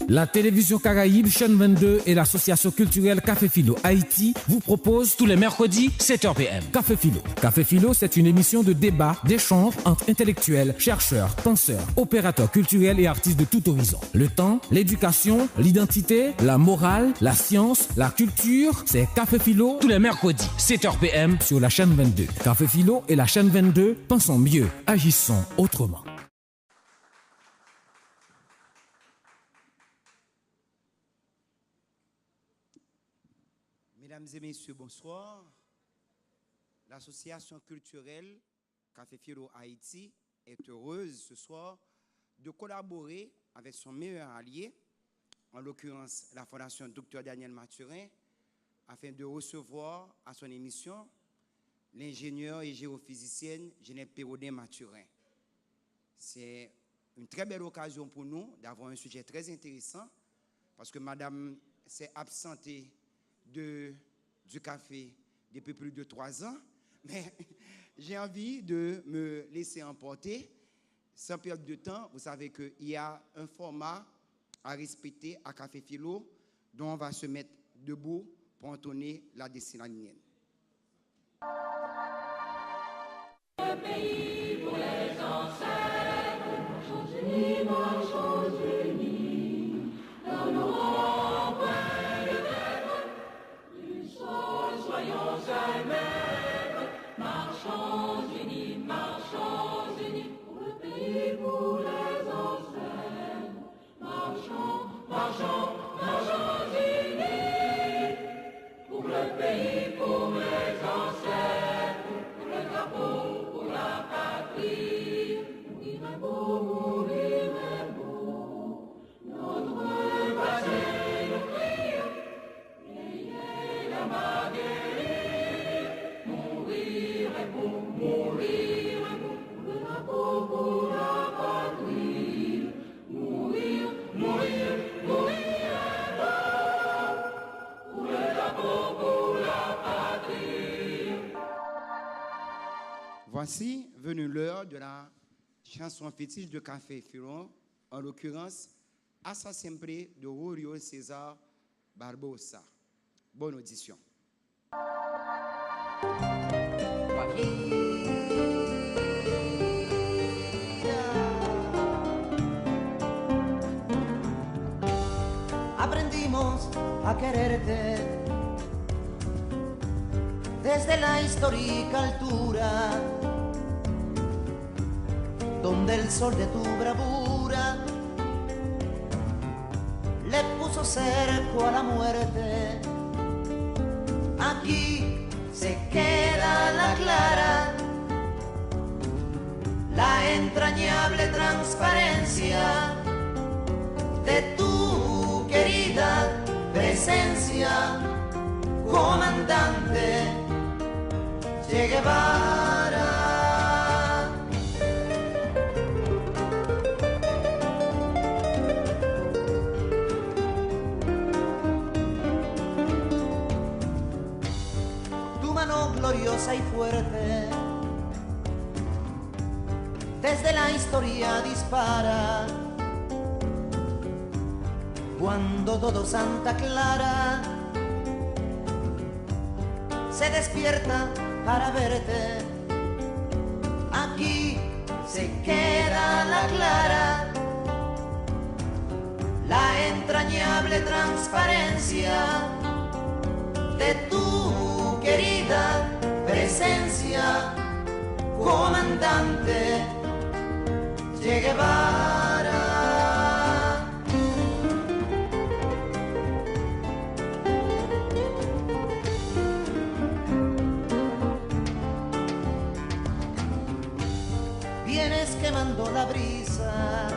La télévision Caraïbe, chaîne 22 et l'association culturelle Café Philo Haïti vous proposent tous les mercredis 7h PM. Café Philo. Café Philo, c'est une émission de débat, d'échange entre intellectuels, chercheurs, penseurs, opérateurs culturels et artistes de tout horizon. Le temps, l'éducation, l'identité, la morale, la science, la culture, c'est Café Philo tous les mercredis 7h PM sur la chaîne 22. Café Philo et la chaîne 22, pensons mieux, agissons autrement. Mesdames et messieurs, bonsoir. L'association culturelle Café Philo Haïti est heureuse ce soir de collaborer avec son meilleur allié, en l'occurrence la Fondation Dr Daniel Mathurin, afin de recevoir à son émission l'ingénieur et géophysicienne Ginette Pérodin Mathurin. C'est une très belle occasion pour nous d'avoir un sujet très intéressant parce que madame s'est absentée du café depuis plus de 3 ans, mais j'ai envie de me laisser emporter sans perdre de temps. Vous savez qu'il y a un format à respecter à Café Philo dont on va se mettre debout pour entonner la dessinalienne. Le pays pour les ancêtres, marchons unis, dans nos empreintes de maîtres, du sol soyons elles-mêmes, marchons unis, pour le pays, pour les ancêtres, marchons unis, pour le pays, pour les ancêtres, pour le drapeau, pour la patrie, mourir est beau, notre passé nous crie, ayez la Marguerite, mourir est beau, le drapeau, pour la patrie, mourir est beau, pour le drapeau, pour la patrie. Voici venue l'heure de la chanson fétiche de Café Philo, en l'occurrence Assa Sempre de Julio César Barbosa. Bonne audition. Aprendimos a quererte desde la histórica altura, donde el sol de tu bravura le puso cerco a la muerte. Aquí se queda la clara, la entrañable transparencia de tu querida presencia, comandante Che Guevara. Tu mano gloriosa y fuerte desde la historia dispara, cuando todo Santa Clara se despierta para verte. Aquí se queda la clara, la entrañable transparencia de tu querida presencia, comandante Che Guevara. Vienes quemando la brisa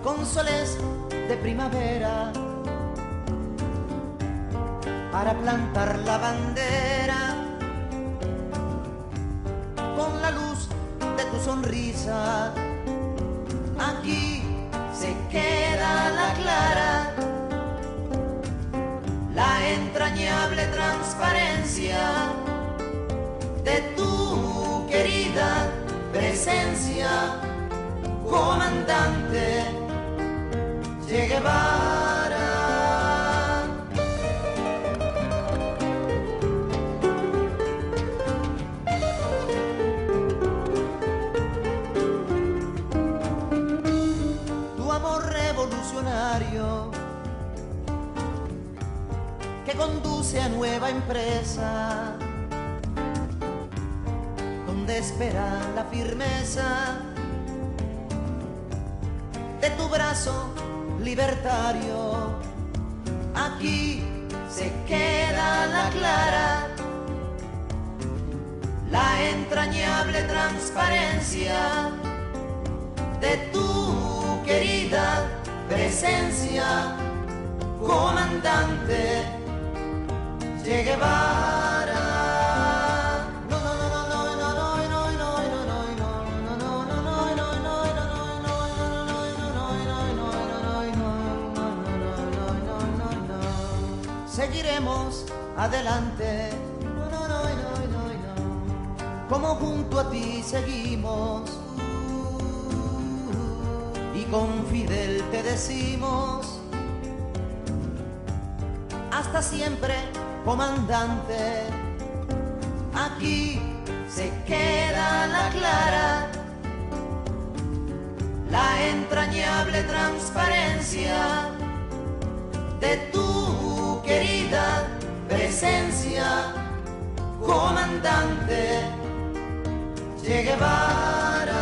con soles de primavera para plantar la bandera con la luz de tu sonrisa. Aquí se queda la clara, la entrañable transparencia de tu querida presencia, comandante escenario que conduce a nueva empresa, donde espera la firmeza de tu brazo libertario. Aquí se queda la clara, la entrañable transparencia de tu querida presencia, comandante Che Guevara. Seguiremos adelante, como junto a ti seguimos, y con Fidel te decimos, hasta siempre, comandante. Aquí se queda la clara, la entrañable transparencia de tu querida presencia, comandante Che Guevara.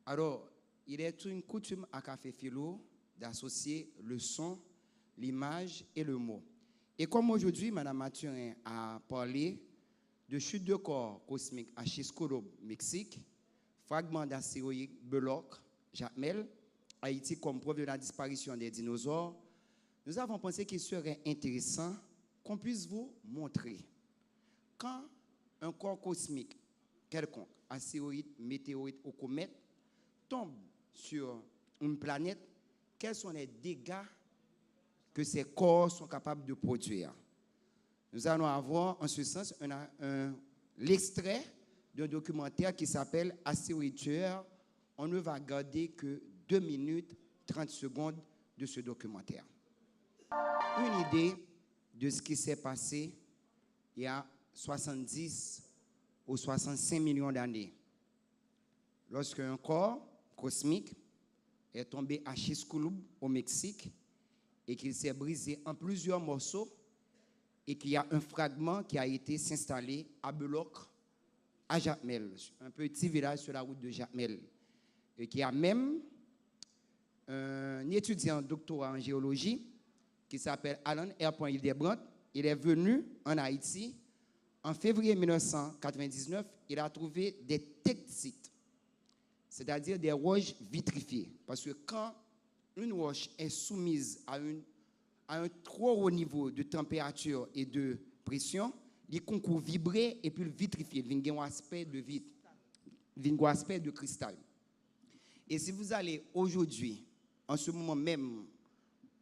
Alors, il est une coutume à Café Philo d'associer le son, l'image et le mot. Et comme aujourd'hui, Mme Mathurin a parlé de chute de corps cosmique à Chicxulub, Mexique, fragment d'astéroïde Beloc, Jacmel, Haïti comme preuve de la disparition des dinosaures, nous avons pensé qu'il serait intéressant qu'on puisse vous montrer quand un corps cosmique quelconque, astéroïde, météorite ou comète, tombe sur une planète, quels sont les dégâts que ces corps sont capables de produire. Nous allons avoir en ce sens l'extrait d'un documentaire qui s'appelle Astéroïde tueur. On ne va garder que 2 minutes 30 secondes de ce documentaire. Une idée de ce qui s'est passé il y a 70 ou 65 millions d'années. Lorsqu'un corps cosmique est tombé à Chicxulub au Mexique et qu'il s'est brisé en plusieurs morceaux et qu'il y a un fragment qui a été s'installer à Beloc, à Jacmel, un petit village sur la route de Jacmel, et qui a même un étudiant doctorat en géologie qui s'appelle Alan R. Hildebrandt. Il est venu en Haïti en février 1999. Il a trouvé des tectites, c'est-à-dire des roches vitrifiées. Parce que quand une roche est soumise à un trop haut niveau de température et de pression, il concourt vibrer et puis le vitrifier, il vient un aspect de vitre, il vient un aspect de cristal. Et si vous allez aujourd'hui, en ce moment même,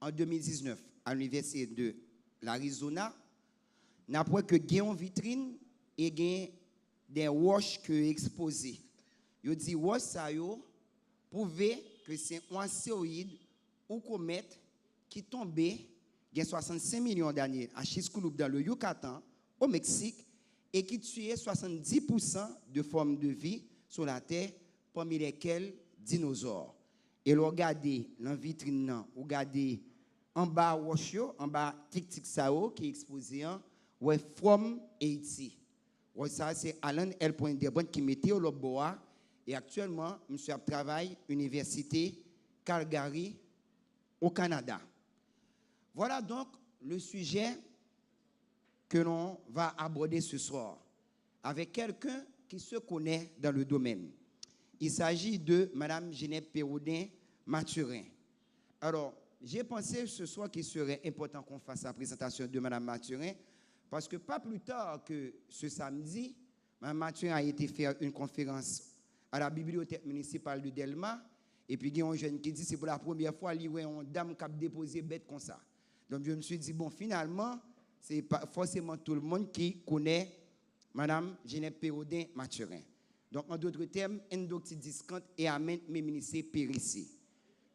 en 2019, à l'université de l'Arizona, n'a pas que gain en vitrine et gain des roches que exposées. Yo dit roche ça yo prouver que c'est un astéroïde ou comète qui tombait il y a 65 millions d'années à Chicxulub dans le Yucatan au Mexique et qui tuait 70% de formes de vie sur la terre, parmi lesquelles dinosaures. Et vous regardez dans la vitrine, vous regardez en bas roche, en bas tic sao qui est exposé ouais from Haiti. Ouais ça c'est Alan L. Hildebrandt qui mettait au bois Et actuellement, je travaille à l'université Calgary au Canada. Voilà donc le sujet que l'on va aborder ce soir avec quelqu'un qui se connaît dans le domaine. Il s'agit de Mme Ginette Pérodin-Mathurin. Alors, j'ai pensé ce soir qu'il serait important qu'on fasse la présentation de Mme Mathurin parce que pas plus tard que ce samedi, Mme Mathurin a été faire une conférence à la bibliothèque municipale de Delma et puis il y a un jeune qui dit que c'est pour la première fois qu'il y a une dame qui a déposé bête comme ça. Donc je me suis dit, bon, finalement, ce n'est pas forcément tout le monde qui connaît Mme Ginette Pérodin-Mathurin. Donc, en d'autres termes, endocti discante et amène mes ministères périssi.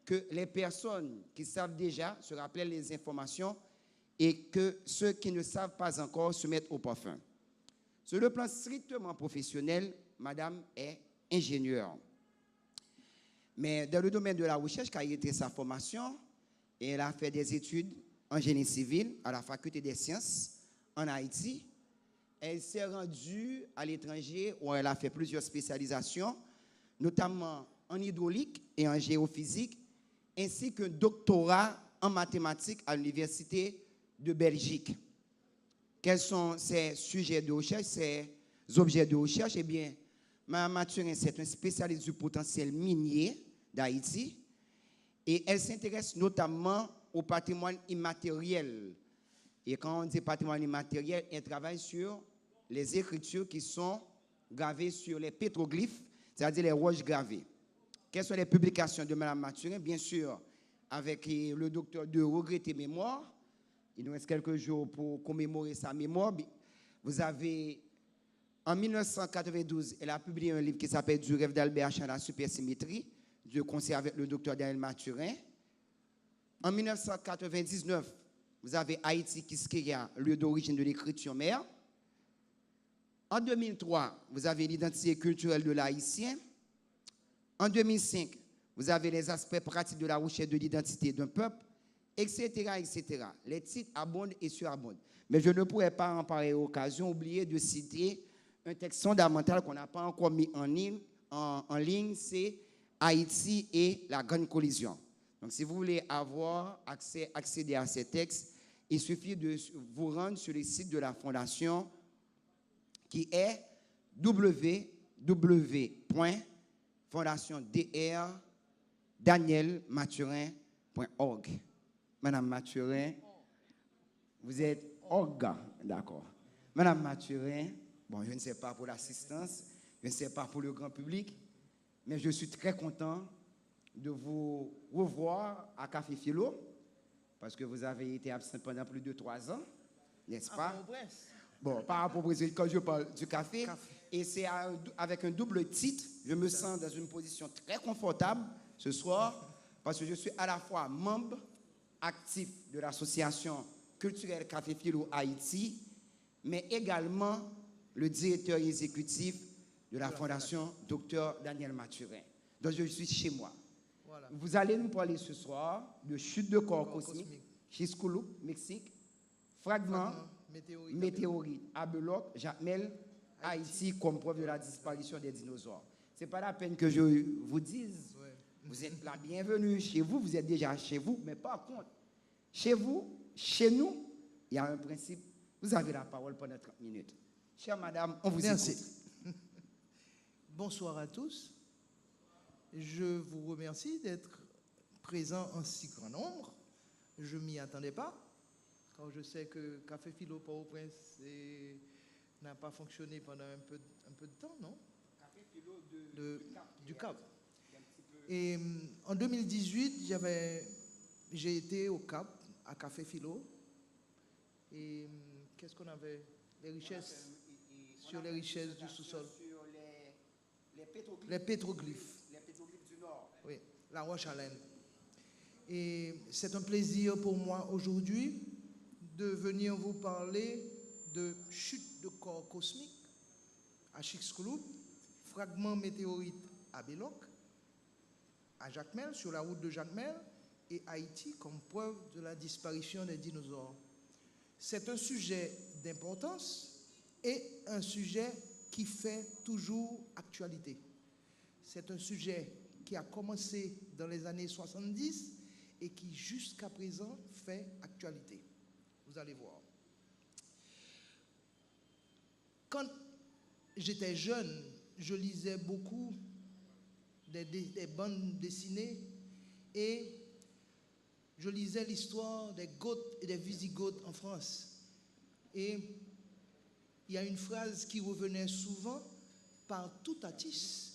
Que les personnes qui savent déjà se rappellent les informations et que ceux qui ne savent pas encore se mettent au parfum. Sur le plan strictement professionnel, Madame est ingénieure. Mais dans le domaine de la recherche, qu'a été sa formation, elle a fait des études en génie civil à la faculté des sciences en Haïti. Elle s'est rendue à l'étranger où elle a fait plusieurs spécialisations, notamment en hydraulique et en géophysique, ainsi qu'un doctorat en mathématiques à l'Université de Belgique. Quels sont ses sujets de recherche, ses objets de recherche? Eh bien, Mme Mathurin, c'est un spécialiste du potentiel minier d'Haïti et elle s'intéresse notamment au patrimoine immatériel. Et quand on dit patrimoine immatériel, elle travaille sur les écritures qui sont gravées sur les pétroglyphes, c'est-à-dire les roches gravées. Quelles sont les publications de Mme Mathurin? Bien sûr, avec le docteur de regretter mémoire. Il nous reste quelques jours pour commémorer sa mémoire. Vous avez, en 1992, elle a publié un livre qui s'appelle Du rêve d'Albert Einstein à la supersymétrie, de concert avec le docteur Daniel Mathurin. En 1999, vous avez Haïti Kiskeya, lieu d'origine de l'écriture mère. En 2003, vous avez l'identité culturelle de l'haïtien. En 2005, vous avez les aspects pratiques de la recherche de l'identité d'un peuple, etc., etc. Les titres abondent et surabondent. Mais je ne pourrais pas, en pareille occasion, oublier de citer un texte fondamental qu'on n'a pas encore mis en ligne, c'est Haïti et la grande collision. Donc, si vous voulez accéder à ces textes, il suffit de vous rendre sur le site de la Fondation qui est www.fondationdrdanielmathurin.org. Madame Mathurin, vous êtes org, d'accord. Madame Mathurin, bon, je ne sais pas pour l'assistance, je ne sais pas pour le grand public, mais je suis très content de vous revoir à Café Philo, parce que vous avez été absent pendant plus de 3 ans, n'est-ce pas? Bon, par rapport au quand je parle du café, et c'est avec un double titre, je me sens dans une position très confortable ce soir, parce que je suis à la fois membre actif de l'association culturelle Café Philo Haïti, mais également le directeur exécutif de la Fondation Dr Daniel Mathurin. Donc je suis chez moi. Voilà. Vous allez nous parler ce soir de chute de corps cosmique, Chicxulub, Mexique, fragment météorite, Abeloc, Jacmel, Haïti comme preuve de la disparition des dinosaures. Ce n'est pas la peine que je vous dise, vous êtes la bienvenue chez vous, vous êtes déjà chez vous, mais par contre, chez vous, chez nous, il y a un principe, vous avez la parole pendant 30 minutes. Chère madame, on vous écoute. Bonsoir à tous. Je vous remercie d'être présents en si grand nombre. Je ne m'y attendais pas, car je sais que Café Philo Port-au-Prince n'a pas fonctionné pendant un peu de temps, non? Café Philo du Cap. Et en 2018, j'ai été au Cap, à Café Philo. Et qu'est-ce qu'on avait? Les richesses, sur les richesses du sous-sol. Sur les pétroglyphes. Les pétroglyphes du Nord. Oui, la roche à laine. Et c'est un plaisir pour moi aujourd'hui de venir vous parler de chute de corps cosmique à Chicxulub, fragment météorite à Beloc, à Jacmel, sur la route de Jacmel, et Haïti comme preuve de la disparition des dinosaures. C'est un sujet d'importance et un sujet qui fait toujours actualité. c'est un sujet qui a commencé dans les années 70 et qui jusqu'à présent fait actualité. Vous allez voir. Quand j'étais jeune, je lisais beaucoup des bandes dessinées et je lisais l'histoire des Goths et des Wisigoths en France. Et il y a une phrase qui revenait souvent: par tout Atis,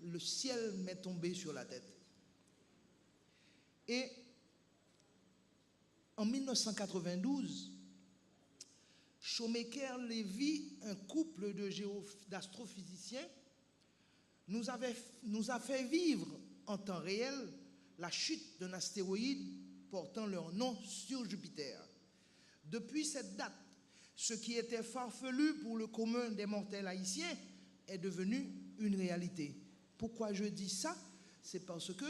le ciel m'est tombé sur la tête. Et en 1992, Shoemaker-Levy, un couple d'astrophysiciens, nous a fait vivre en temps réel la chute d'un astéroïde portant leur nom sur Jupiter. Depuis cette date, ce qui était farfelu pour le commun des mortels haïtiens est devenu une réalité. Pourquoi je dis ça? C'est parce que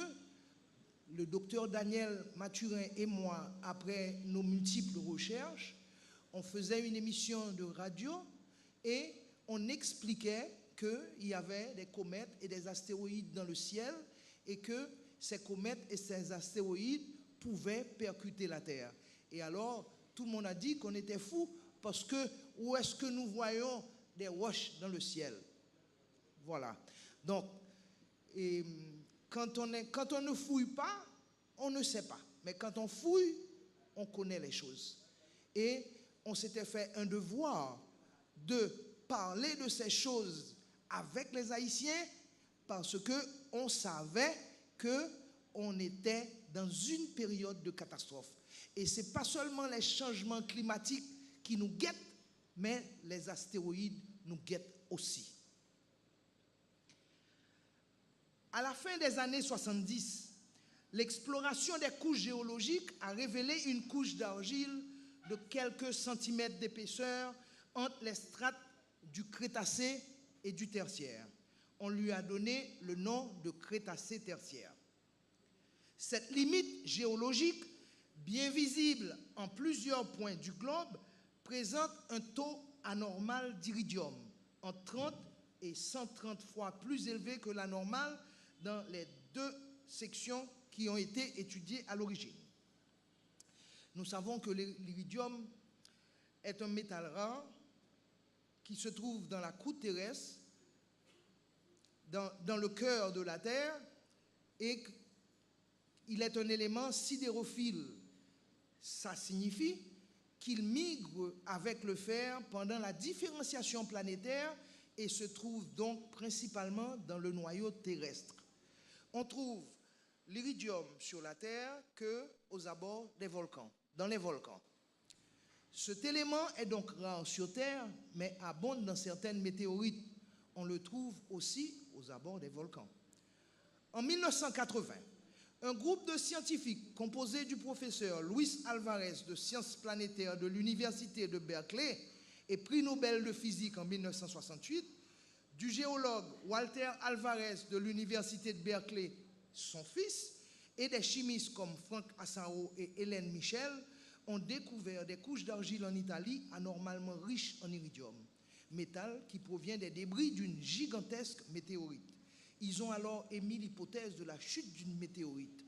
le docteur Daniel Mathurin et moi, après nos multiples recherches, on faisait une émission de radio et on expliquait qu'il y avait des comètes et des astéroïdes dans le ciel et que ces comètes et ces astéroïdes pouvaient percuter la Terre. Et alors, tout le monde a dit qu'on était fous parce que où est-ce que nous voyons des roches dans le ciel? Voilà. Donc, quand on ne fouille pas, on ne sait pas. Mais quand on fouille, on connaît les choses. Et on s'était fait un devoir de parler de ces choses avec les Haïtiens parce qu'on savait qu'on était dans une période de catastrophe. Et ce n'est pas seulement les changements climatiques qui nous guettent, mais les astéroïdes nous guettent aussi. À la fin des années 70, l'exploration des couches géologiques a révélé une couche d'argile de quelques centimètres d'épaisseur entre les strates du Crétacé et du Tertiaire. On lui a donné le nom de Crétacé tertiaire. Cette limite géologique, bien visible en plusieurs points du globe, présente un taux anormal d'iridium, en 30 et 130 fois plus élevé que la normale dans les deux sections qui ont été étudiées à l'origine. Nous savons que l'iridium est un métal rare qui se trouve dans la croûte terrestre, dans le cœur de la Terre, et il est un élément sidérophile. Ça signifie qu'il migre avec le fer pendant la différenciation planétaire et se trouve donc principalement dans le noyau terrestre. On trouve l'iridium sur la Terre qu'aux abords des volcans, dans les volcans. Cet élément est donc rare sur Terre, mais abonde dans certaines météorites. On le trouve aussi aux abords des volcans. En 1980, un groupe de scientifiques composé du professeur Luis Alvarez de sciences planétaires de l'université de Berkeley et prix Nobel de physique en 1968, du géologue Walter Alvarez de l'université de Berkeley, son fils, et des chimistes comme Frank Asaro et Hélène Michel ont découvert des couches d'argile en Italie anormalement riches en iridium, métal qui provient des débris d'une gigantesque météorite. Ils ont alors émis l'hypothèse de la chute d'une météorite.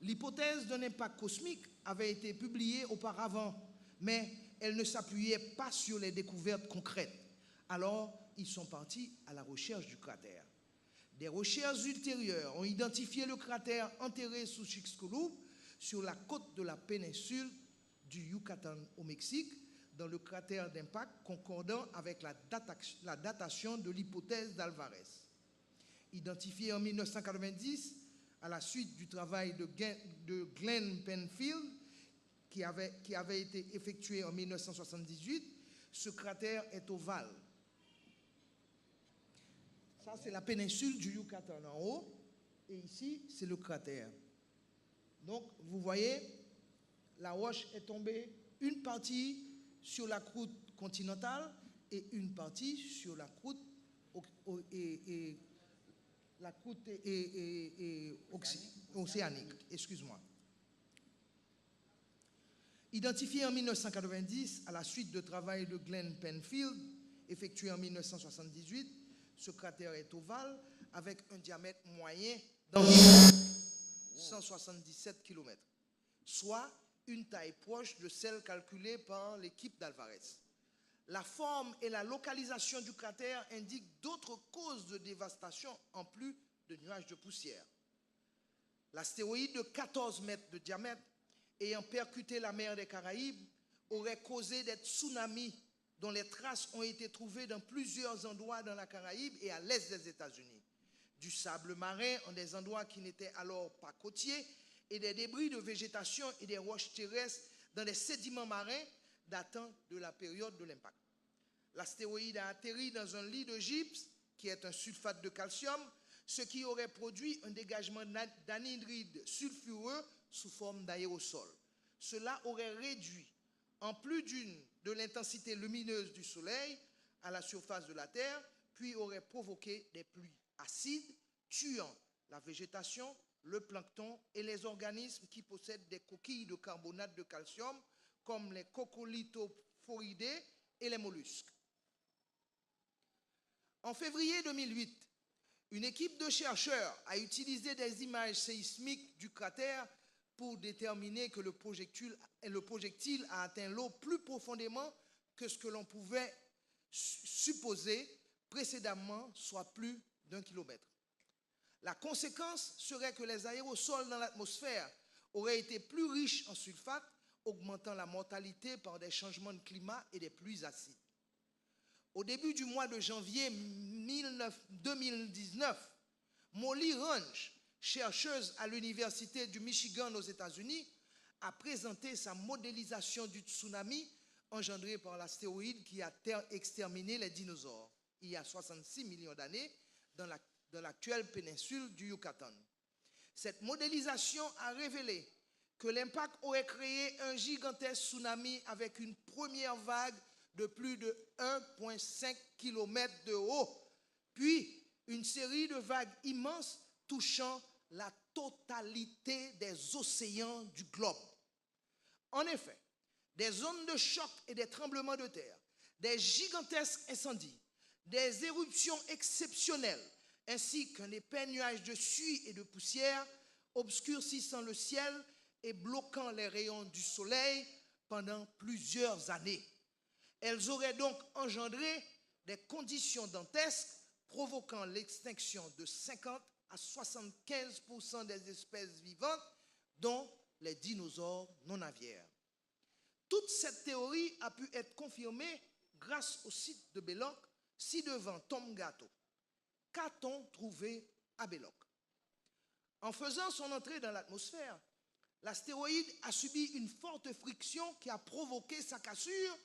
L'hypothèse d'un impact cosmique avait été publiée auparavant, mais elle ne s'appuyait pas sur les découvertes concrètes. Alors, ils sont partis à la recherche du cratère. Des recherches ultérieures ont identifié le cratère enterré sous Chicxulub sur la côte de la péninsule du Yucatan au Mexique, dans le cratère d'impact concordant avec la datation de l'hypothèse d'Alvarez. Identifié en 1990 à la suite du travail de Glenn Penfield qui avait été effectué en 1978, ce cratère est ovale. Ça, c'est la péninsule du Yucatan en haut, et ici, c'est le cratère. Donc, vous voyez, la roche est tombée, une partie sur la croûte continentale et une partie sur la croûte océanique. Excuse-moi. Identifié en 1990 à la suite de travail de Glenn Penfield, effectué en 1978, Ce cratère est ovale avec un diamètre moyen d'environ 177 km, soit une taille proche de celle calculée par l'équipe d'Alvarez. La forme et la localisation du cratère indiquent d'autres causes de dévastation en plus de nuages de poussière. L'astéroïde de 14 mètres de diamètre ayant percuté la mer des Caraïbes aurait causé des tsunamis dont les traces ont été trouvées dans plusieurs endroits dans la Caraïbe et à l'est des États-Unis. Du sable marin en des endroits qui n'étaient alors pas côtiers et des débris de végétation et des roches terrestres dans des sédiments marins datant de la période de l'impact. L'astéroïde a atterri dans un lit de gypse, qui est un sulfate de calcium, ce qui aurait produit un dégagement d'anhydride sulfureux sous forme d'aérosol. Cela aurait réduit, en plus d'une, de l'intensité lumineuse du Soleil à la surface de la Terre, puis aurait provoqué des pluies acides, tuant la végétation, le plancton et les organismes qui possèdent des coquilles de carbonate de calcium, comme les coccolithophoridae et les mollusques. En février 2008, une équipe de chercheurs a utilisé des images séismiques du cratère pour déterminer que le projectile a atteint l'eau plus profondément que ce que l'on pouvait supposer précédemment, soit plus d'1 kilomètre. La conséquence serait que les aérosols dans l'atmosphère auraient été plus riches en sulfate, augmentant la mortalité par des changements de climat et des pluies acides. Au début du mois de janvier 2019, Molly Range, chercheuse à l'Université du Michigan aux États-Unis, a présenté sa modélisation du tsunami engendré par l'astéroïde qui a exterminé les dinosaures il y a 66 millions d'années dans l'actuelle péninsule du Yucatan. Cette modélisation a révélé que l'impact aurait créé un gigantesque tsunami avec une première vague de plus de 1,5 km de haut, puis une série de vagues immenses touchant la totalité des océans du globe. En effet, des zones de choc et des tremblements de terre, des gigantesques incendies, des éruptions exceptionnelles, ainsi qu'un épais nuage de suie et de poussière obscurcissant le ciel et bloquant les rayons du soleil pendant plusieurs années. Elles auraient donc engendré des conditions dantesques provoquant l'extinction de 50 à 75% des espèces vivantes, dont les dinosaures non aviaires. Toute cette théorie a pu être confirmée grâce au site de Belloc, ci-devant Tomgato. Qu'a-t-on trouvé à Belloc? En faisant son entrée dans l'atmosphère, l'astéroïde a subi une forte friction qui a provoqué sa cassure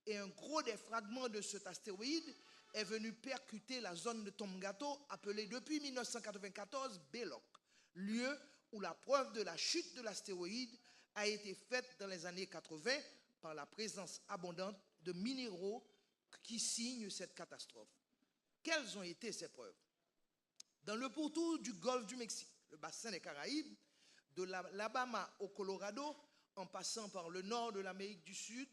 et un gros des fragments de cet astéroïde est venu percuter la zone de Tomgato appelée depuis 1994 Belloc, lieu où la preuve de la chute de l'astéroïde a été faite dans les années 80 par la présence abondante de minéraux qui signent cette catastrophe. Quelles ont été ces preuves? Dans le pourtour du golfe du Mexique, le bassin des Caraïbes, de l'Alabama au Colorado, en passant par le nord de l'Amérique du Sud,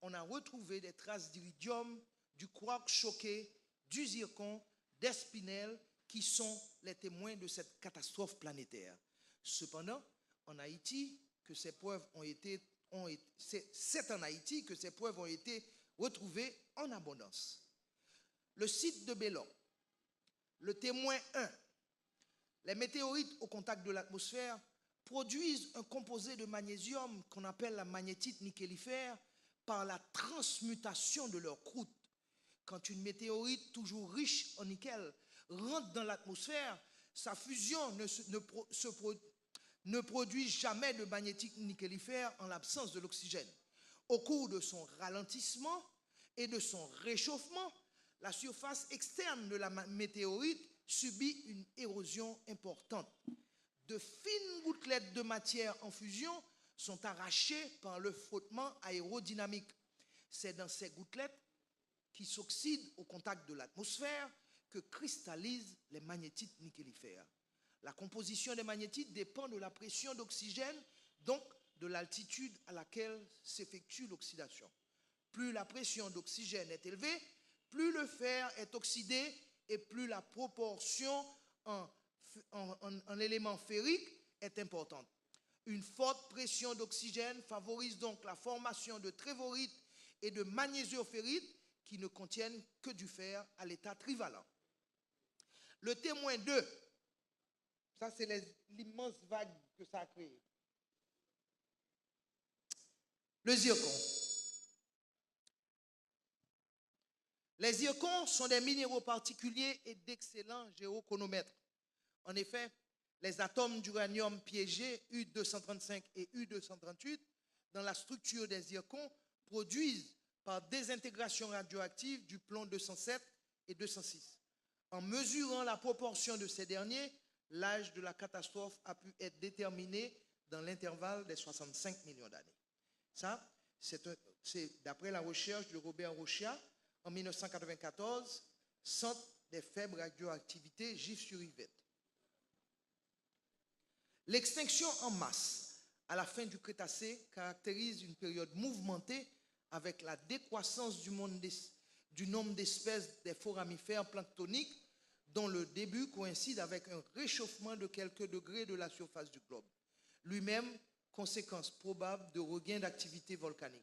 on a retrouvé des traces d'iridium, du quark choqué, du zircon, des spinels qui sont les témoins de cette catastrophe planétaire. Cependant, en Haïti, c'est en Haïti que ces preuves ont été retrouvées en abondance. Le site de Belloc, le témoin 1, les météorites au contact de l'atmosphère produisent un composé de magnésium qu'on appelle la magnétite nickelifère par la transmutation de leur croûte. Quand une météorite toujours riche en nickel rentre dans l'atmosphère, sa fusion ne produit jamais de magnétite nickelifère en l'absence de l'oxygène. Au cours de son ralentissement et de son réchauffement, la surface externe de la météorite subit une érosion importante. De fines gouttelettes de matière en fusion sont arrachées par le frottement aérodynamique. C'est dans ces gouttelettes qui s'oxydent au contact de l'atmosphère que cristallisent les magnétites nickelifères. La composition des magnétites dépend de la pression d'oxygène, donc de l'altitude à laquelle s'effectue l'oxydation. Plus la pression d'oxygène est élevée, plus le fer est oxydé et plus la proportion en éléments ferriques est importante. Une forte pression d'oxygène favorise donc la formation de trévorites et de magnésioferrites qui ne contiennent que du fer à l'état trivalent. Le témoin 2, ça c'est l'immense vague que ça a créé. Le zircon. Les zircons sont des minéraux particuliers et d'excellents géochronomètres. En effet, les atomes d'uranium piégés U235 et U238 dans la structure des zircons produisent par désintégration radioactive du plomb 207 et 206. En mesurant la proportion de ces derniers, l'âge de la catastrophe a pu être déterminé dans l'intervalle des 65 millions d'années. Ça, c'est d'après la recherche de Robert Rochia en 1994, Centre des faibles radioactivités Gif-sur-Yvette. L'extinction en masse à la fin du Crétacé caractérise une période mouvementée avec la décroissance du nombre d'espèces des foramifères planctoniques dont le début coïncide avec un réchauffement de quelques degrés de la surface du globe. Lui-même, conséquence probable de regain d'activité volcanique.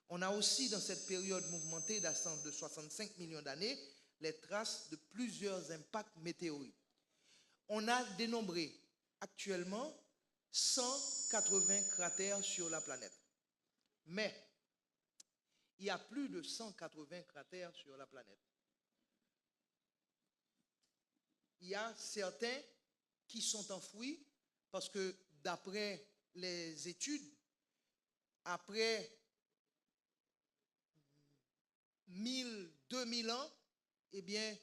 On a aussi dans cette période mouvementée datant de 65 millions d'années les traces de plusieurs impacts météoriques. On a dénombré actuellement 180 cratères sur la planète. Mais il y a plus de 180 cratères sur la planète. Il y a certains qui sont enfouis parce que d'après les études, après 1000, 2000 ans, eh bien,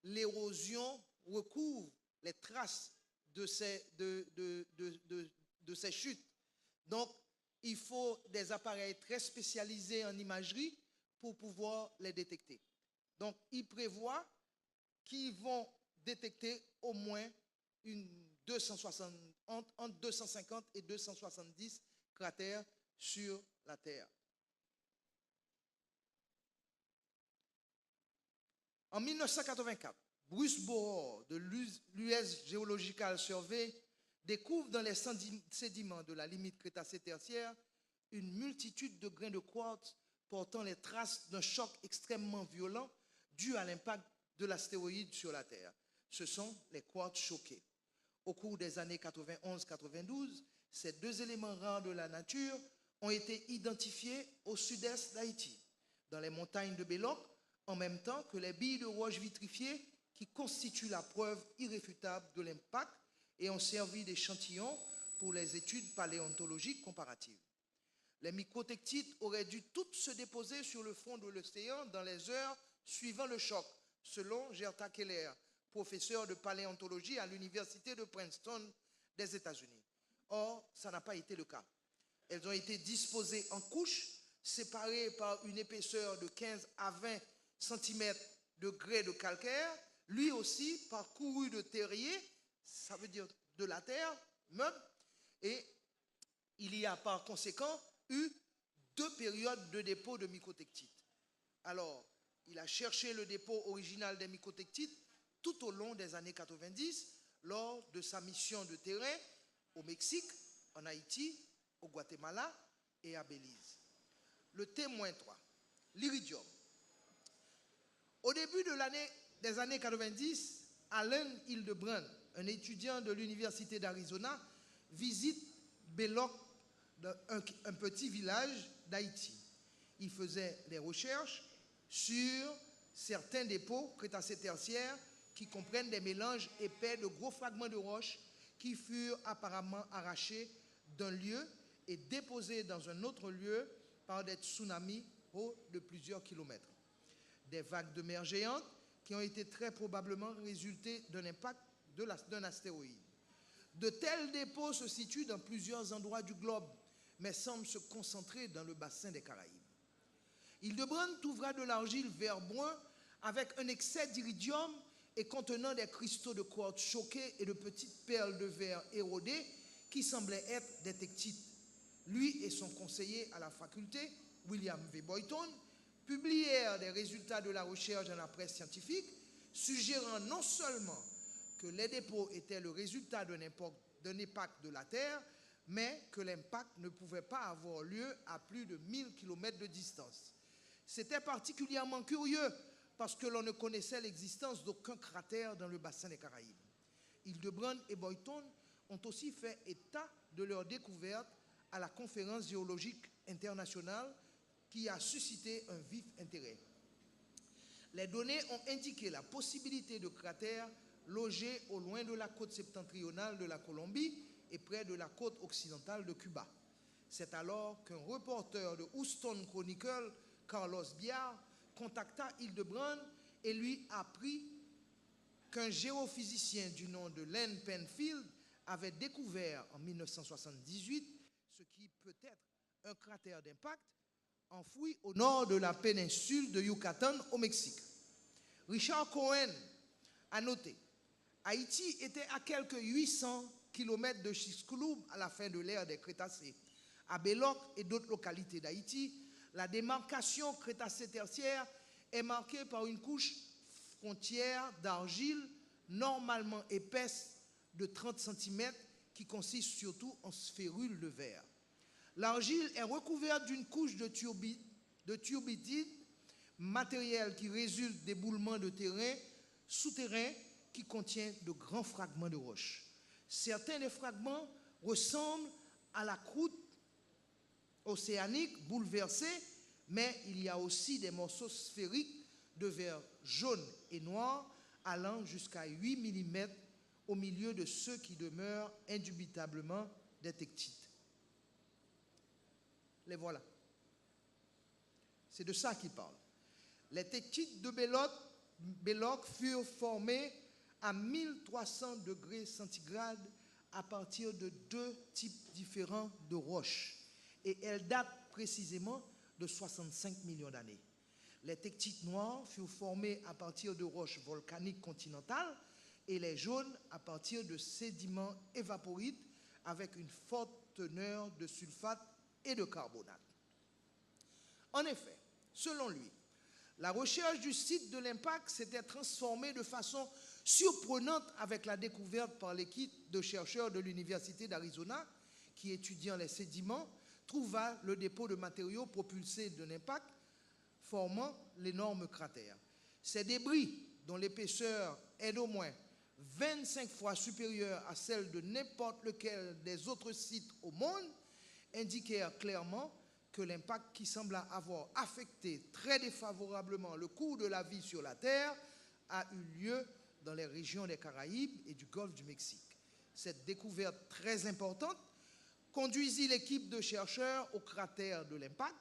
l'érosion recouvre les traces de ces chutes. Donc, il faut des appareils très spécialisés en imagerie pour pouvoir les détecter. Donc, ils prévoient qu'ils vont détecter au moins entre 250 et 270 cratères sur la Terre. En 1984, Bruce Bohr de l'US Geological Survey découvre dans les sédiments de la limite Crétacé-Tertiaire une multitude de grains de quartz portant les traces d'un choc extrêmement violent dû à l'impact de l'astéroïde sur la Terre. Ce sont les quartz choqués. Au cours des années 91-92, ces deux éléments rares de la nature ont été identifiés au sud-est d'Haïti, dans les montagnes de Belloc, en même temps que les billes de roche vitrifiées qui constituent la preuve irréfutable de l'impact et ont servi d'échantillon pour les études paléontologiques comparatives. Les microtectites auraient dû toutes se déposer sur le fond de l'océan dans les heures suivant le choc, selon Gerta Keller, professeur de paléontologie à l'université de Princeton des États-Unis. Or, ça n'a pas été le cas. Elles ont été disposées en couches, séparées par une épaisseur de 15 à 20 cm de grès de calcaire, lui aussi parcouru de terrier, ça veut dire de la terre, meuble, et il y a par conséquent eu 2 périodes de dépôt de microtectites. Alors, il a cherché le dépôt original des microtectites tout au long des années 90 lors de sa mission de terrain au Mexique, en Haïti, au Guatemala et à Belize. Le témoin 3, l'iridium. Au début des années 90, Alan Hildebrand, un étudiant de l'Université d'Arizona, visite Belloc, un petit village d'Haïti. Il faisait des recherches sur certains dépôts crétacé-tertiaires qui comprennent des mélanges épais de gros fragments de roches qui furent apparemment arrachés d'un lieu et déposés dans un autre lieu par des tsunamis hauts de plusieurs kilomètres. Des vagues de mer géantes qui ont été très probablement résultées d'un impact d'un astéroïde. De tels dépôts se situent dans plusieurs endroits du globe, mais semblent se concentrer dans le bassin des Caraïbes. Hildebrand trouvera de l'argile vert brun avec un excès d'iridium et contenant des cristaux de quartz choqués et de petites perles de verre érodées qui semblaient être des tectites. Lui et son conseiller à la faculté, William V. Boyton, publièrent des résultats de la recherche dans la presse scientifique suggérant non seulement que les dépôts étaient le résultat d'un impact de la Terre, mais que l'impact ne pouvait pas avoir lieu à plus de 1000 km de distance. C'était particulièrement curieux parce que l'on ne connaissait l'existence d'aucun cratère dans le bassin des Caraïbes. Hildebrand et Boyton ont aussi fait état de leur découverte à la conférence géologique internationale qui a suscité un vif intérêt. Les données ont indiqué la possibilité de cratères logés au loin de la côte septentrionale de la Colombie et près de la côte occidentale de Cuba. C'est alors qu'un reporter de Houston Chronicle, Carlos Biar, contacta Hildebrand et lui apprit qu'un géophysicien du nom de Len Penfield avait découvert en 1978 ce qui peut être un cratère d'impact enfoui au nord de la péninsule de Yucatan au Mexique. Richard Cohen a noté: Haïti était à quelques 800 km de Chicxulub à la fin de l'ère des Crétacés. À Belloc et d'autres localités d'Haïti, la démarcation Crétacé-Tertiaire est marquée par une couche frontière d'argile normalement épaisse de 30 cm qui consiste surtout en sphérules de verre. L'argile est recouverte d'une couche de turbidite, matériel qui résulte d'éboulements de terrain souterrain qui contient de grands fragments de roches. Certains des fragments ressemblent à la croûte océanique bouleversée, mais il y a aussi des morceaux sphériques de verre jaune et noir allant jusqu'à 8 mm au milieu de ceux qui demeurent indubitablement des tectites. Les voilà. C'est de ça qu'il parle. Les tectites de Belloc furent formées à 1300 degrés centigrades à partir de deux types différents de roches et elles datent précisément de 65 millions d'années. Les tectites noires furent formées à partir de roches volcaniques continentales et les jaunes à partir de sédiments évaporites avec une forte teneur de sulfate et de carbonate. En effet, selon lui, la recherche du site de l'impact s'était transformée de façon surprenante avec la découverte par l'équipe de chercheurs de l'Université d'Arizona qui, étudiant les sédiments, trouva le dépôt de matériaux propulsés d'un impact formant l'énorme cratère. Ces débris, dont l'épaisseur est d'au moins 25 fois supérieure à celle de n'importe lequel des autres sites au monde, indiquèrent clairement que l'impact qui sembla avoir affecté très défavorablement le cours de la vie sur la Terre a eu lieu dans les régions des Caraïbes et du Golfe du Mexique. Cette découverte très importante conduisit l'équipe de chercheurs au cratère de l'impact,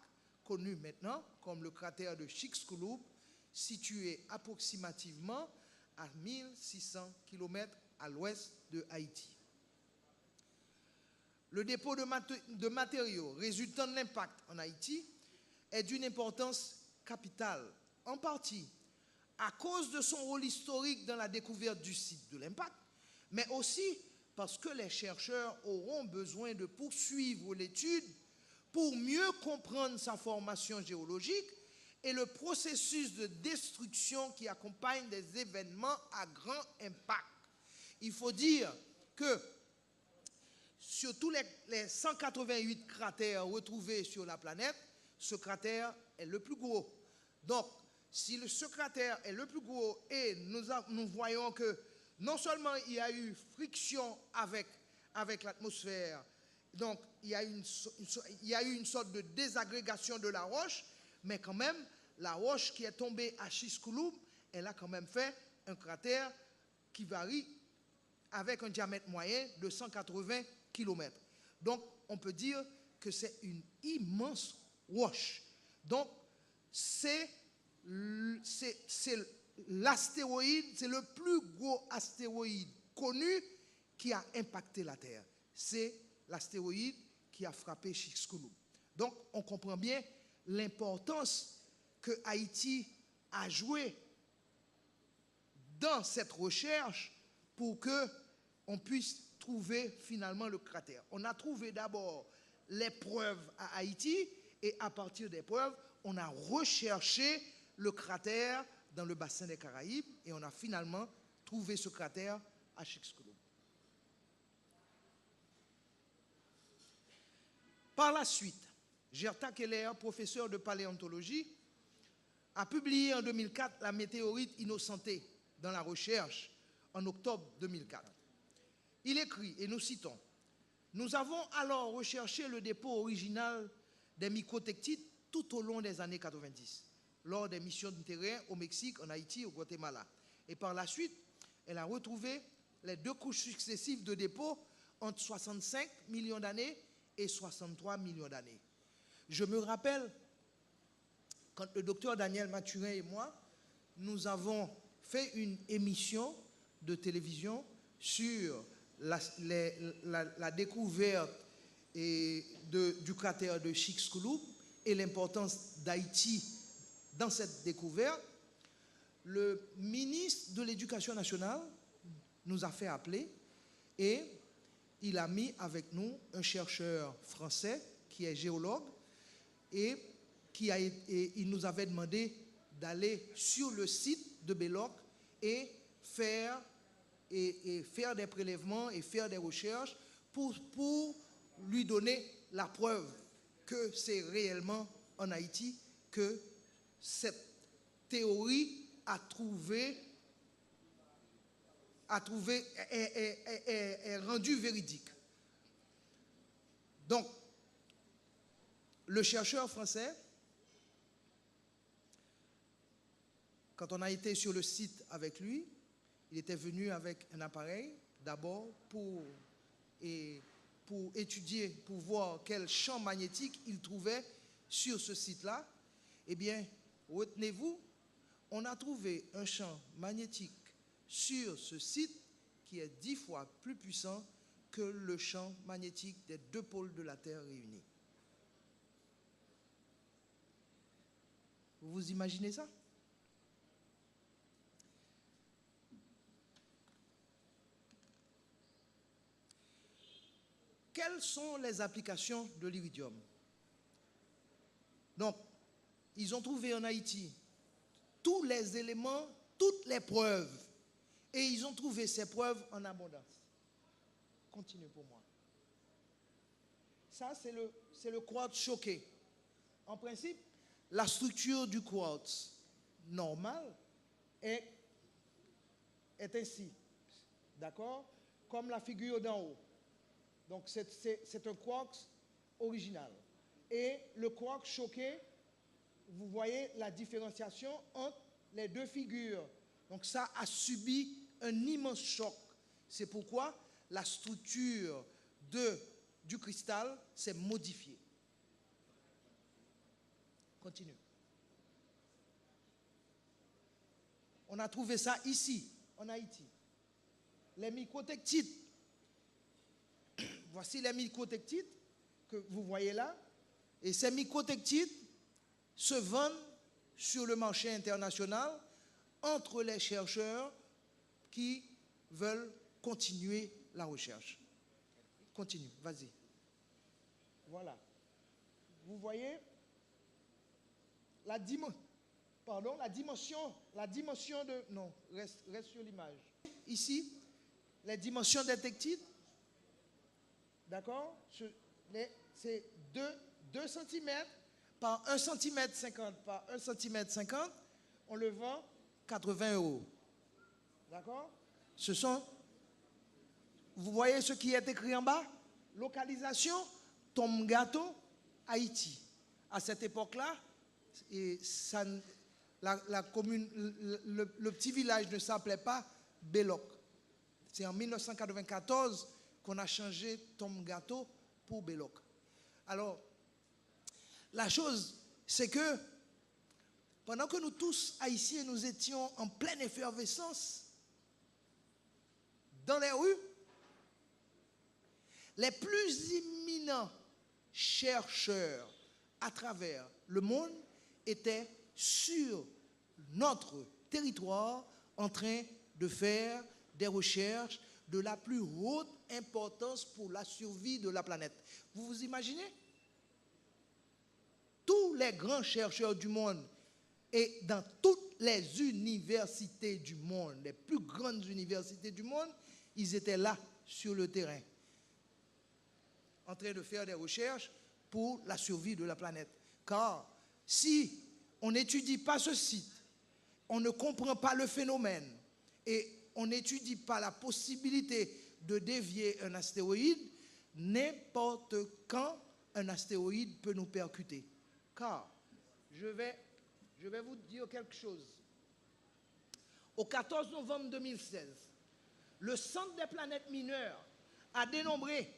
connu maintenant comme le cratère de Chicxulub, situé approximativement à 1600 km à l'ouest de Haïti. Le dépôt de matériaux résultant de l'impact en Haïti est d'une importance capitale, en partie à cause de son rôle historique dans la découverte du site de l'impact, mais aussi parce que les chercheurs auront besoin de poursuivre l'étude pour mieux comprendre sa formation géologique et le processus de destruction qui accompagne des événements à grand impact. Il faut dire que sur tous les 188 cratères retrouvés sur la planète, ce cratère est le plus gros. Donc, si ce cratère est le plus gros et nous voyons que non seulement il y a eu friction avec l'atmosphère, donc il y a eu une sorte de désagrégation de la roche, mais quand même, la roche qui est tombée à Chicxulub, elle a quand même fait un cratère qui varie avec un diamètre moyen de 180 km. Donc, on peut dire que c'est une immense roche. Donc, c'est l'astéroïde, c'est le plus gros astéroïde connu qui a impacté la Terre. C'est l'astéroïde qui a frappé Chicxulub. Donc, on comprend bien l'importance que Haïti a joué dans cette recherche pour qu'on puisse trouver finalement le cratère. On a trouvé d'abord les preuves à Haïti et à partir des preuves, on a recherché le cratère dans le bassin des Caraïbes et on a finalement trouvé ce cratère à Chicxulub. Par la suite, Gerta Keller, professeur de paléontologie, a publié en 2004 la météorite Innocentée dans la recherche en octobre 2004. Il écrit, et nous citons, « Nous avons alors recherché le dépôt original des microtectites tout au long des années 90, lors des missions de terrain au Mexique, en Haïti, au Guatemala. Et par la suite, elle a retrouvé les 2 couches successives de dépôts entre 65 millions d'années et 63 millions d'années. Je me rappelle, quand le docteur Daniel Mathurin et moi, nous avons fait une émission de télévision sur la découverte du cratère de Chicxulub et l'importance d'Haïti dans cette découverte, le ministre de l'Éducation nationale nous a fait appeler et il a mis avec nous un chercheur français qui est géologue et il nous avait demandé d'aller sur le site de Belloc et faire des prélèvements et faire des recherches pour lui donner la preuve que c'est réellement en Haïti que cette théorie est rendue véridique. Donc, le chercheur français, quand on a été sur le site avec lui, il était venu avec un appareil, d'abord pour étudier, pour voir quel champ magnétique il trouvait sur ce site-là. Eh bien, retenez-vous, on a trouvé un champ magnétique sur ce site qui est 10 fois plus puissant que le champ magnétique des 2 pôles de la Terre réunis. Vous vous imaginez ça? Quelles sont les applications de l'iridium? Donc, ils ont trouvé en Haïti tous les éléments, toutes les preuves. Et ils ont trouvé ces preuves en abondance. Continue pour moi. Ça, c'est le quartz choqué. En principe, la structure du quartz normal est ainsi. D'accord? Comme la figure d'en haut. Donc, c'est un quartz original. Et le quartz choqué, vous voyez la différenciation entre les 2 figures. Donc, ça a subi un immense choc. C'est pourquoi la structure du cristal s'est modifiée. Continue. On a trouvé ça ici, en Haïti. Les microtectites. Voici les microtectites que vous voyez là. Et ces microtectites se vendent sur le marché international entre les chercheurs qui veulent continuer la recherche. Continue, vas-y. Voilà. Vous voyez la dimension de... Non, reste sur l'image. Ici, les dimensions des tectites. D'accord? C'est 2 cm par 1 cm 50 par 1 cm 50. On le vend 80 €. D'accord? Vous voyez ce qui est écrit en bas? Localisation, Tomgato, Haïti. À cette époque-là, la commune, le petit village ne s'appelait pas Belloc. C'est en 1994 qu'on a changé Tomgato pour Belloc. Alors, la chose, c'est que pendant que nous tous, Haïtiens, nous étions en pleine effervescence dans les rues, les plus éminents chercheurs à travers le monde étaient sur notre territoire en train de faire des recherches de la plus haute importance pour la survie de la planète. Vous vous imaginez? Tous les grands chercheurs du monde Et dans toutes les universités du monde, les plus grandes universités du monde, ils étaient là sur le terrain, en train de faire des recherches pour la survie de la planète. Car si on n'étudie pas ce site, on ne comprend pas le phénomène et on n'étudie pas la possibilité de dévier un astéroïde, n'importe quand un astéroïde peut nous percuter. Car, je vais vous dire quelque chose. Au 14 novembre 2016, le Centre des planètes mineures a dénombré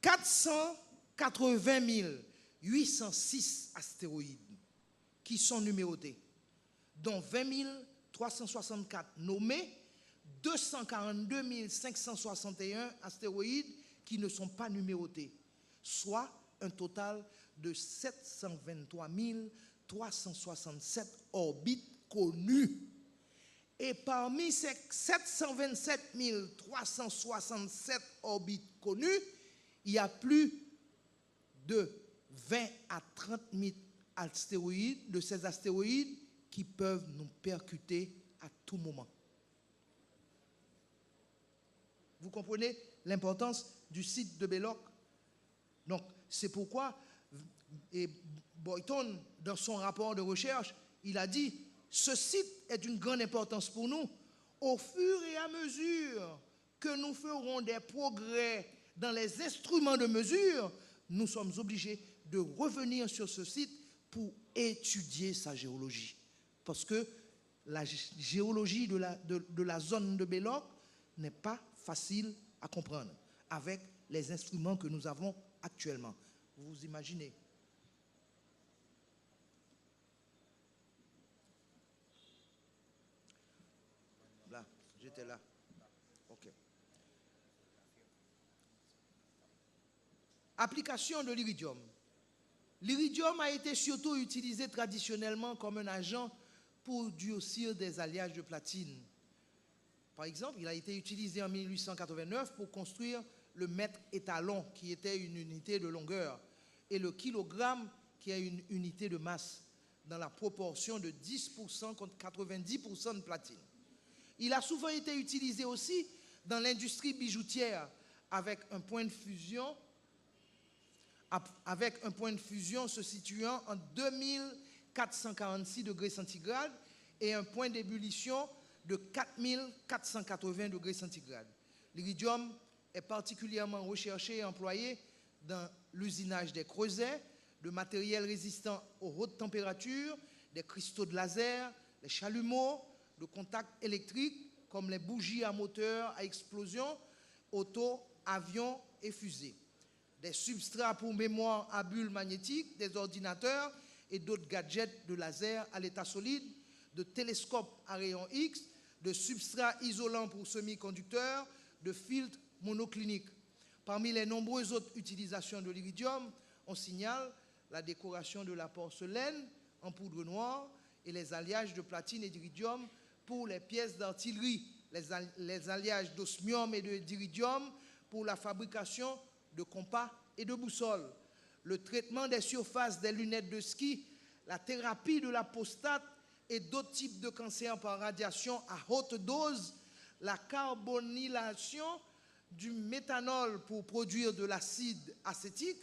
480 806 astéroïdes qui sont numérotés, dont 20 364 nommés, 242 561 astéroïdes qui ne sont pas numérotés, soit un total de 723 367 orbites connues. Et parmi ces 727 367 orbites connues, il y a plus de 20 à 30 000 astéroïdes, de ces astéroïdes qui peuvent nous percuter à tout moment. Vous comprenez l'importance du site de Belloc? Donc, c'est pourquoi Boyton, dans son rapport de recherche, il a dit « Ce site est d'une grande importance pour nous. Au fur et à mesure que nous ferons des progrès dans les instruments de mesure, nous sommes obligés de revenir sur ce site pour étudier sa géologie. » Parce que la géologie de la zone de Belloc n'est pas facile à comprendre avec les instruments que nous avons actuellement. Vous imaginez? Là, j'étais là. OK. Application de l'iridium. L'iridium a été surtout utilisé traditionnellement comme un agent pour durcir des alliages de platine. Par exemple, il a été utilisé en 1889 pour construire le mètre étalon, qui était une unité de longueur, et le kilogramme, qui est une unité de masse, dans la proportion de 10% contre 90% de platine. Il a souvent été utilisé aussi dans l'industrie bijoutière, avec un point de fusion se situant en 2446 degrés centigrades et un point d'ébullition de 4480 degrés centigrades. L'iridium est particulièrement recherché et employé dans l'usinage des creusets, de matériel résistant aux hautes températures, des cristaux de laser, les chalumeaux, de contact électrique comme les bougies à moteur à explosion, auto, avions et fusées. Des substrats pour mémoire à bulles magnétiques, des ordinateurs et d'autres gadgets de laser à l'état solide, de télescopes à rayons X, de substrats isolants pour semi-conducteurs, de filtres monocliniques. Parmi les nombreuses autres utilisations de l'iridium, on signale la décoration de la porcelaine en poudre noire et les alliages de platine et d'iridium pour les pièces d'artillerie, les alliages d'osmium et d'iridium pour la fabrication de compas et de boussoles, le traitement des surfaces des lunettes de ski, la thérapie de la prostate et d'autres types de cancers par radiation à haute dose, la carbonylation du méthanol pour produire de l'acide acétique.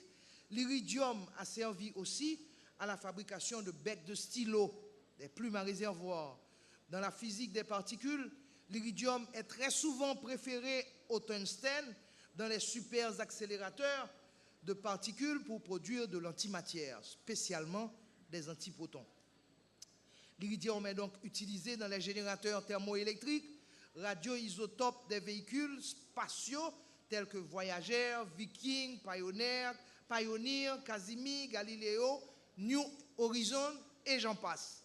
L'iridium a servi aussi à la fabrication de becs de stylo, des plumes à réservoir. Dans la physique des particules, l'iridium est très souvent préféré au tungstène dans les super accélérateurs de particules pour produire de l'antimatière, spécialement des antiprotons. L'iridium est donc utilisé dans les générateurs thermoélectriques, radioisotopes des véhicules spatiaux tels que Voyager, Viking, Pioneer, Casimir, Galileo, New Horizon et j'en passe.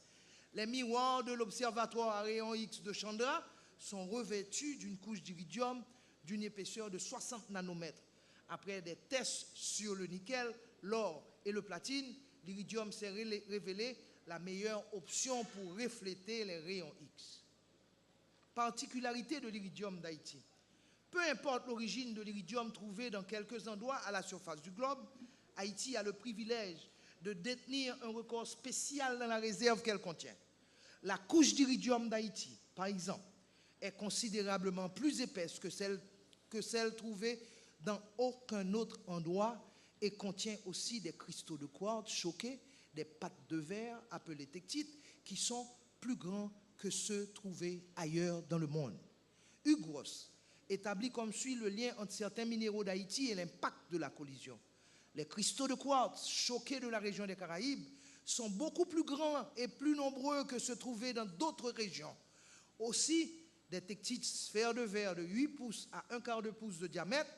Les miroirs de l'observatoire à rayons X de Chandra sont revêtus d'une couche d'iridium d'une épaisseur de 60 nanomètres. Après des tests sur le nickel, l'or et le platine, l'iridium s'est révélé la meilleure option pour refléter les rayons X. Particularité de l'iridium d'Haïti. Peu importe l'origine de l'iridium trouvé dans quelques endroits à la surface du globe, Haïti a le privilège de détenir un record spécial dans la réserve qu'elle contient. La couche d'iridium d'Haïti, par exemple, est considérablement plus épaisse que celle trouvée dans aucun autre endroit et contient aussi des cristaux de quartz choqués, des pattes de verre appelées tectites, qui sont plus grands que ceux trouvés ailleurs dans le monde. Hugues Gross établit comme suit le lien entre certains minéraux d'Haïti et l'impact de la collision. Les cristaux de quartz choqués de la région des Caraïbes sont beaucoup plus grands et plus nombreux que ceux trouvés dans d'autres régions. Aussi, des tectites sphères de verre de 8 pouces à 1/4 de pouce de diamètre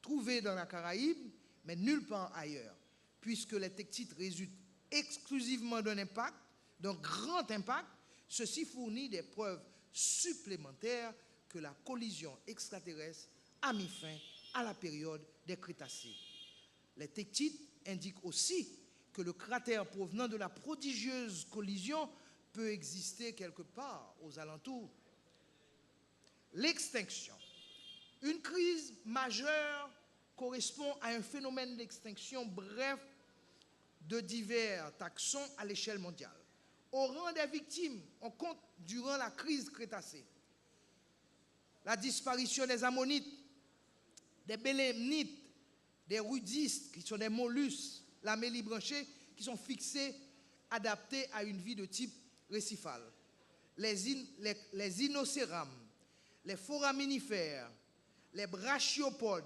trouvées dans la Caraïbe, mais nulle part ailleurs, puisque les tectites résultent exclusivement d'un impact, d'un grand impact. Ceci fournit des preuves supplémentaires que la collision extraterrestre a mis fin à la période des Crétacés. Les tectites indiquent aussi que le cratère provenant de la prodigieuse collision peut exister quelque part aux alentours. L'extinction. Une crise majeure correspond à un phénomène d'extinction bref de divers taxons à l'échelle mondiale. Au rang des victimes, on compte durant la crise Crétacée la disparition des ammonites, des bélémnites, des rudistes, qui sont des mollusques, la mélibranchée, qui sont fixés, adaptés à une vie de type récifal. Les inocérams, les foraminifères, les brachiopodes,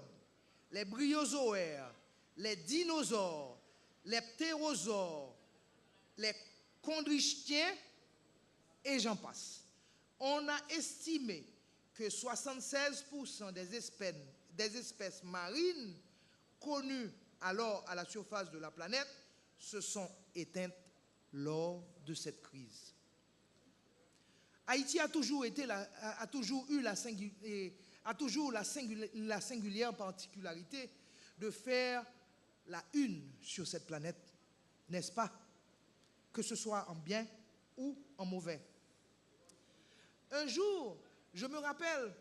les bryozoaires, les dinosaures, les ptérosaures, les chondrichtiens, et j'en passe. On a estimé que 76% des espèces marines connues alors à la surface de la planète se sont éteintes lors de cette crise. Haïti a toujours eu la singulière particularité de faire la une sur cette planète, n'est-ce pas? Que ce soit en bien ou en mauvais. Un jour, je me rappelle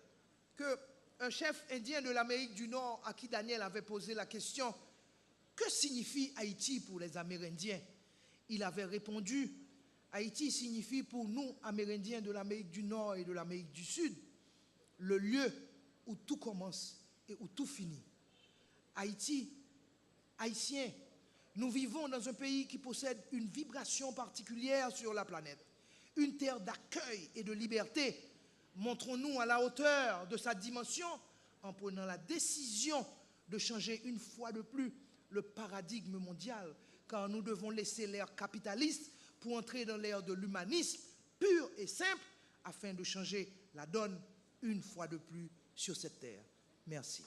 qu'un chef indien de l'Amérique du Nord à qui Daniel avait posé la question « Que signifie Haïti pour les Amérindiens ?» Il avait répondu « Haïti signifie pour nous, Amérindiens de l'Amérique du Nord et de l'Amérique du Sud, le lieu où tout commence et où tout finit. Haïti, Haïtiens, nous vivons dans un pays qui possède une vibration particulière sur la planète, une terre d'accueil et de liberté. Montrons-nous à la hauteur de sa dimension en prenant la décision de changer une fois de plus le paradigme mondial, car nous devons laisser l'ère capitaliste pour entrer dans l'ère de l'humanisme pur et simple afin de changer la donne une fois de plus sur cette terre. Merci.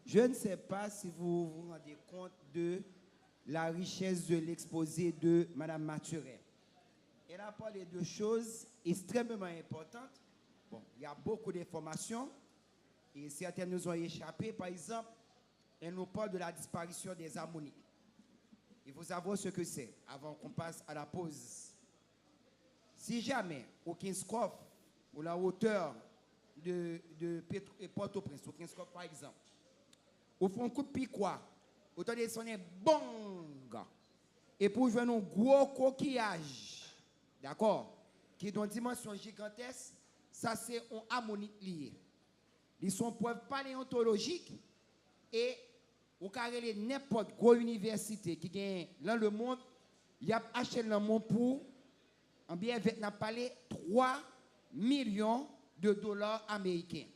Je ne sais pas si vous vous rendez compte de la richesse de l'exposé de Mme Mathurin. Elle a parlé de choses extrêmement importantes. Bon, il y a beaucoup d'informations et certaines nous ont échappé. Par exemple, elle nous parle de la disparition des ammonites. Il faut savoir ce que c'est avant qu'on passe à la pause. Si jamais au Kingscoff, ou la hauteur de Port-au-Prince, au Kingscoff par exemple, au fond, coup de piquois, autant de sonner bang. Et pour jouer un gros coquillage, d'accord, qui est d'une dimension gigantesque, ça c'est un ammonite lié. Ils sont preuves paléontologiques et au carré n'importe quelle université qui gagne dans le monde, il y a acheté le monde pour, en bien Vietnam parlé, 3 millions de dollars américains.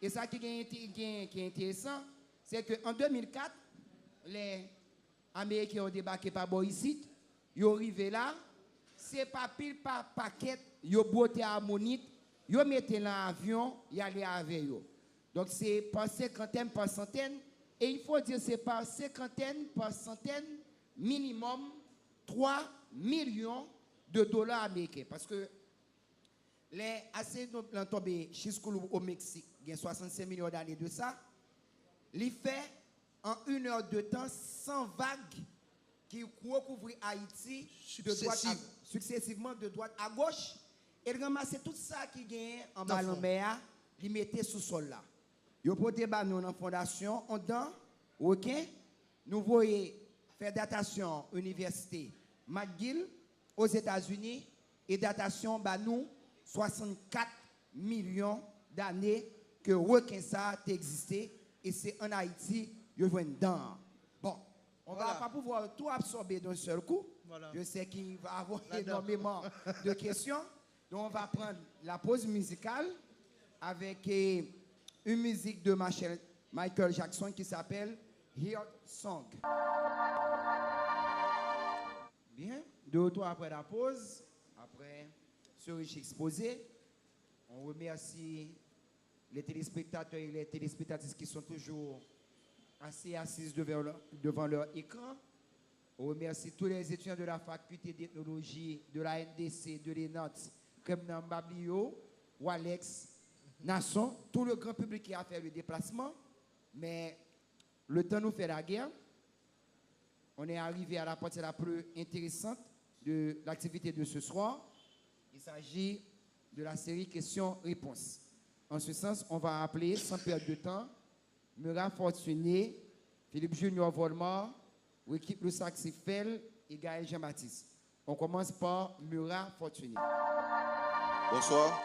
Et ça qui est intéressant, c'est qu'en 2004, les Américains ont débarqué par Boïsite, ils sont arrivés là, c'est pas pile par paquet, ils ont botté à ammonite, ils ont mis dans l'avion, ils allaient avec eux. Donc c'est par cinquantaine, par centaine, et il faut dire c'est par cinquantaine, par centaine, minimum 3 millions de dollars américains. Parce que les assez ont tombé chez School au Mexique, il y a 65 millions d'années de ça. Il fait en 1 heure de temps 100 vagues qui recouvre Haïti successivement de droite à gauche. Et ramasser tout ça qui gagne en ballon mer, il mettait sous sol là. Yo porté ba nous en fondation, on dans OK. Nous voyons faire datation université McGill aux États-Unis et datation ba nous 64 millions d'années que requin ça a existé et c'est en Haïti yo joine dedans. Bon, on va pas pouvoir tout absorber d'un seul coup. Voilà. Je sais qu'il va y avoir énormément de questions. Donc on va prendre la pause musicale avec une musique de Michael Jackson qui s'appelle Heart Song. Bien, de retour après la pause, après ce riche exposé, on remercie les téléspectateurs et les téléspectatrices qui sont toujours assis devant leur écran. On remercie tous les étudiants de la faculté d'ethnologie, de la NDC, de l'ENOT, comme Bablio, Walex, Nasson, tout le grand public qui a fait le déplacement. Mais le temps nous fait la guerre. On est arrivé à la partie la plus intéressante de l'activité de ce soir. Il s'agit de la série questions-réponses. En ce sens, on va appeler, sans perdre de temps, Murat Fortuné, Philippe Junior Volmar, Wikip Loussac Sifel et Gaël Jean-Baptiste. On commence par Murat Fortuné. Bonsoir.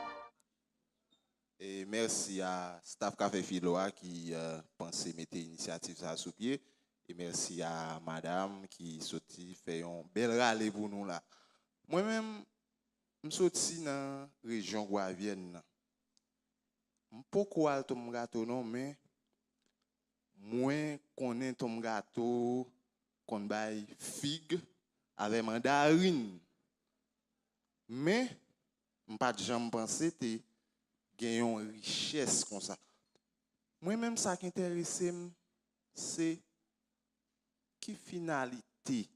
Et merci à Staff Café Philoa qui pensait mettre l'initiative à sous pied. Et merci à madame qui sorti fait un bel rallye pour nous là. Moi-même, je suis sorti dans la région Guavienne. Pourquoi ton gâteau non, mais moi connais ton gâteau qu'on baille figue avec mandarine. Mais pas de jamais pensé que gagner une richesse comme ça. Moi-même, ça qui intéresse, c'est qui finalité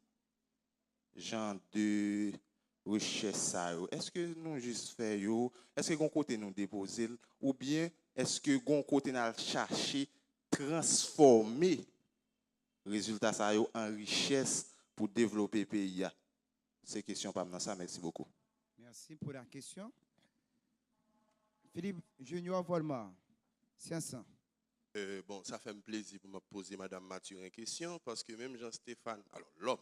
genre de richesse ça. Est-ce que nous juste faisons, est-ce que gon côté nous déposer ou bien est-ce que gon côté nous chercher transformer résultat ça en richesse pour développer le pays. C'est question pas ça, merci beaucoup. Merci pour la question. Philippe Junior Volmar, 500. Bon, ça fait un plaisir pour me poser Madame Mathurin une question parce que même Jean-Stéphane, alors l'homme,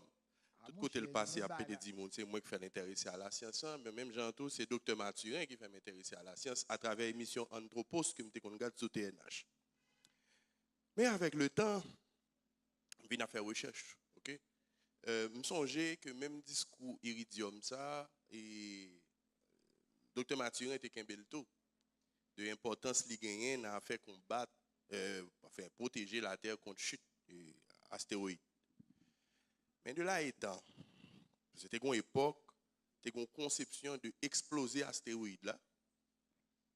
tout côté le passé a pédé du monde, c'est moi qui fais m'intéresser à la science, mais même Jean-Tout, c'est Dr Mathurin qui fait m'intéresser à la science à travers l'émission Anthropos que je regarde sur TNH. Mais avec le temps, je viens faire recherche, ok? Je me songeais que même discours iridium ça et Dr Mathurin était qu'un bel taux de l'importance qu'il gagne à faire combattre, enfin protéger la Terre contre chute astéroïdes. Mais de là étant, c'était une époque, c'était une conception de exploser astéroïdes là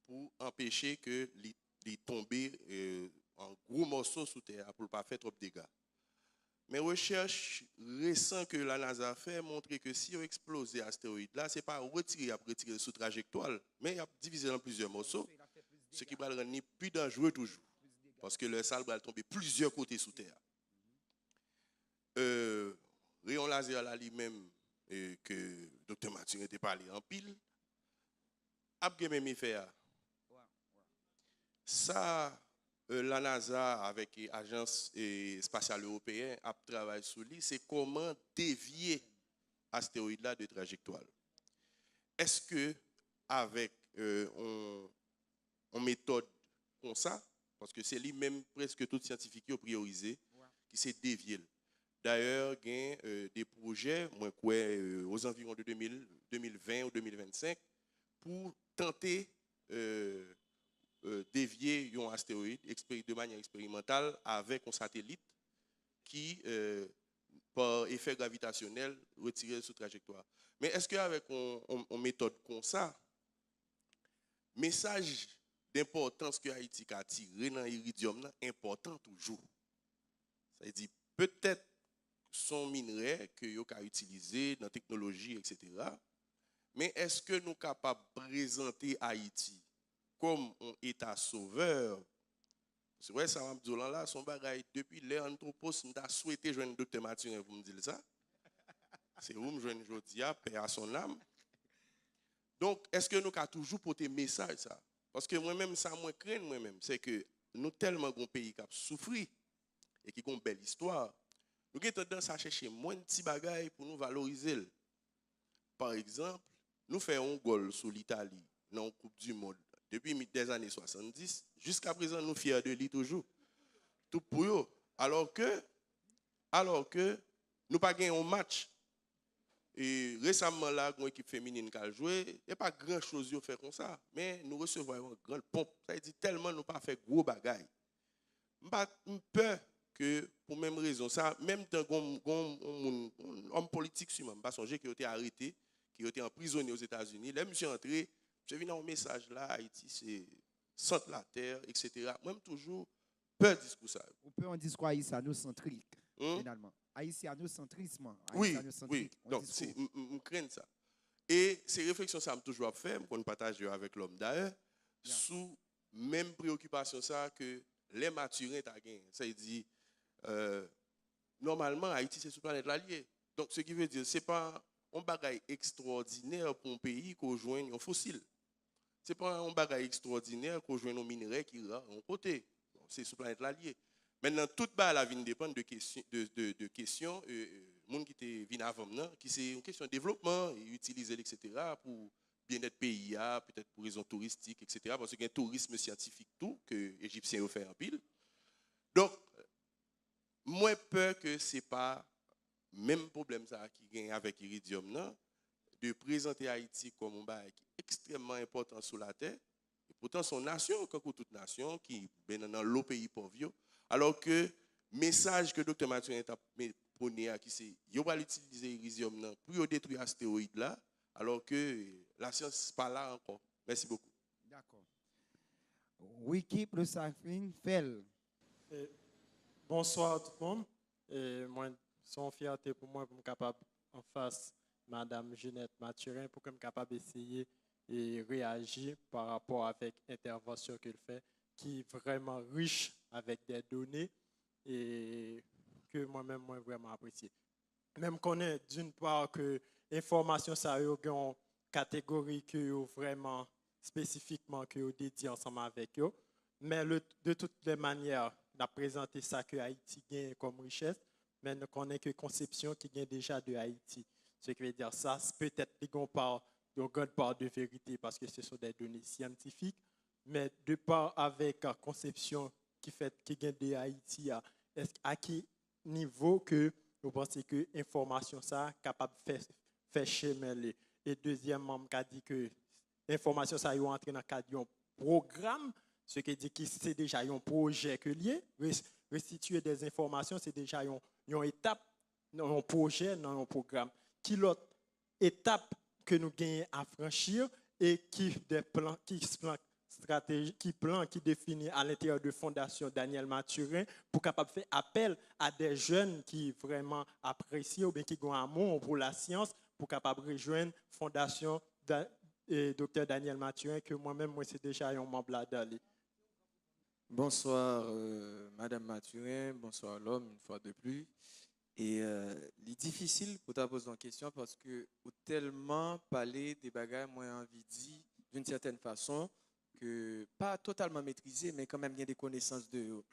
pour empêcher que les tomber en gros morceaux sous terre pour ne pas faire trop de dégâts. Mais recherches récentes que la NASA fait montrent que si on explose l'astéroïde là, ce n'est pas retirer sous trajectoire, mais il a divisé en plusieurs morceaux, ce qui va le rendre plus dangereux toujours. Parce que le sable va tomber plusieurs côtés sous terre. Rayon laser là lui-même que Dr Mathurin était parlé en pile. Après même faire ça, la NASA avec l'agence spatiale européenne a travaillé sur lui, c'est comment dévier astéroïde là de trajectoire. Est-ce que avec une méthode comme ça, parce que c'est lui-même presque tout scientifique qui a priorisé, qui s'est dévié. D'ailleurs, il y a des projets, aux environs de 2020 ou 2025, pour tenter dévier un astéroïde de manière expérimentale avec un satellite qui, par effet gravitationnel, retire sous trajectoire. Mais est-ce qu'avec une méthode comme ça, message d'importance que Haïti a tiré dans l'iridium important toujours. Ça veut dire peut-être son minerai que yo a utilisé dans la technologie, etc. Mais est-ce que nous sommes capables de présenter Haïti comme un État sauveur? C'est vrai, ça m'a dit là, son bagage depuis l'Anthropos, nous avons souhaité joindre Dr Mathurin pour me dire ça. C'est où me joindre aujourd'hui, paix à son âme. Donc, est-ce que nous avons toujours porté message ça? Parce que moi-même, ça, moi, crains moi-même, c'est que nous tellement un pays qui a souffert et qui a une belle histoire, nous avons tendance à chercher moins de petits bagailles pour nous valoriser. Par exemple, nous faisons un goal sur l'Italie dans la Coupe du Monde depuis les années 70. Jusqu'à présent, nous sommes fiers de lui toujours. Tout pour eux. Alors que nous n'avons pas gagné un match. Et récemment, là, une équipe féminine qui a joué, il n'y a pas grand-chose à faire comme ça. Mais nous recevons une grande pompe. Ça veut dire tellement nous pas fait gros bagailles. Je peur que, pour même raison, ça, même dans un homme politique, je ne pas songer qui a été arrêté, qui a été emprisonné aux États-Unis. Là, je suis entré, je viens un message là, Haïti, c'est centre la terre, etc. Moi, toujours peur de discours ça. On peut en discours haïtiano-centrique, finalement. Haïtiano-centrisme. Oui. Donc, je crains ça. Et ces réflexions, ça m'a toujours fait, je partage avec l'homme d'ailleurs, sous même préoccupation ça que les maturins ont gagné. Ça veut dire, normalement, Haïti, c'est sous planète l'allié. Donc, ce qui veut dire, ce n'est pas un bagage extraordinaire pour un pays qu'on joigne un fossile. Ce n'est pas un bagage extraordinaire qu'on joigne un minerai qui est en côté. C'est sous planète l'allié. Maintenant, toute la vie dépend de questions, monde qui est venu avant nous, qui c'est une question de développement, et utiliser, etc., pour bien-être pays, peut-être pour raisons touristiques, etc., parce qu'il y a un tourisme scientifique, tout, que les Égyptiens ont fait en pile. Donc, moi, peur que ce n'est pas le même problème ça, qui gagne avec Iridium, non, de présenter Haïti comme un bail extrêmement important sur la terre, et pourtant son nation, comme toute nation, qui est dans l'autre pays pauvre, alors que le message que le Dr Mathurin a prôné, qui c'est qu'il va utiliser l'Irisium pour détruire l'astéroïde là, alors que la science n'est pas là encore. Merci beaucoup. D'accord. Wiki plus Safin Fel. Bonsoir tout le monde. Moi, c'est une fierté pour moi pour être capable en face Madame Jeanette Mathurin pour être capable d'essayer et réagir par rapport avec l'intervention qu'elle fait, qui est vraiment riche avec des données et que moi-même, moi, vraiment apprécié. Même qu'on est d'une part que l'information, ça a une catégorie que vraiment spécifiquement que dédié ensemble avec eux, mais de toutes les manières, on a présenté ça que Haïti gagne comme richesse, mais nous connaissons que conception qui gagne déjà de Haïti. Ce qui veut dire ça, peut-être une grande part de vérité parce que ce sont des données scientifiques, mais de part avec la conception qui gagne de Haïti, à quel niveau que vous pensez que l'information ça capable de faire chemin. Et deuxièmement, on a dit que l'information ça est entrée dans le cadre d'un programme, ce qui dit que c'est déjà un projet que lié. Restituer des informations, c'est déjà une étape dans un projet, dans un programme. Qui l'autre étape que nous gagnons à franchir et qui des plans, stratégie, qui définit à l'intérieur de Fondation Daniel Mathurin pour capable faire appel à des jeunes qui vraiment apprécient ou bien qui ont un amour pour la science pour capable rejoindre Fondation Dr Daniel Mathurin que moi-même moi c'est déjà un membre là-dedans. Bonsoir Madame Mathurin, bonsoir l'homme une fois de plus. Et il est difficile pour te poser une question parce que vous tellement parlé des bagages, moi j'ai envie de dire d'une certaine façon que pas totalement maîtrisé, mais quand même il y a des connaissances de eux.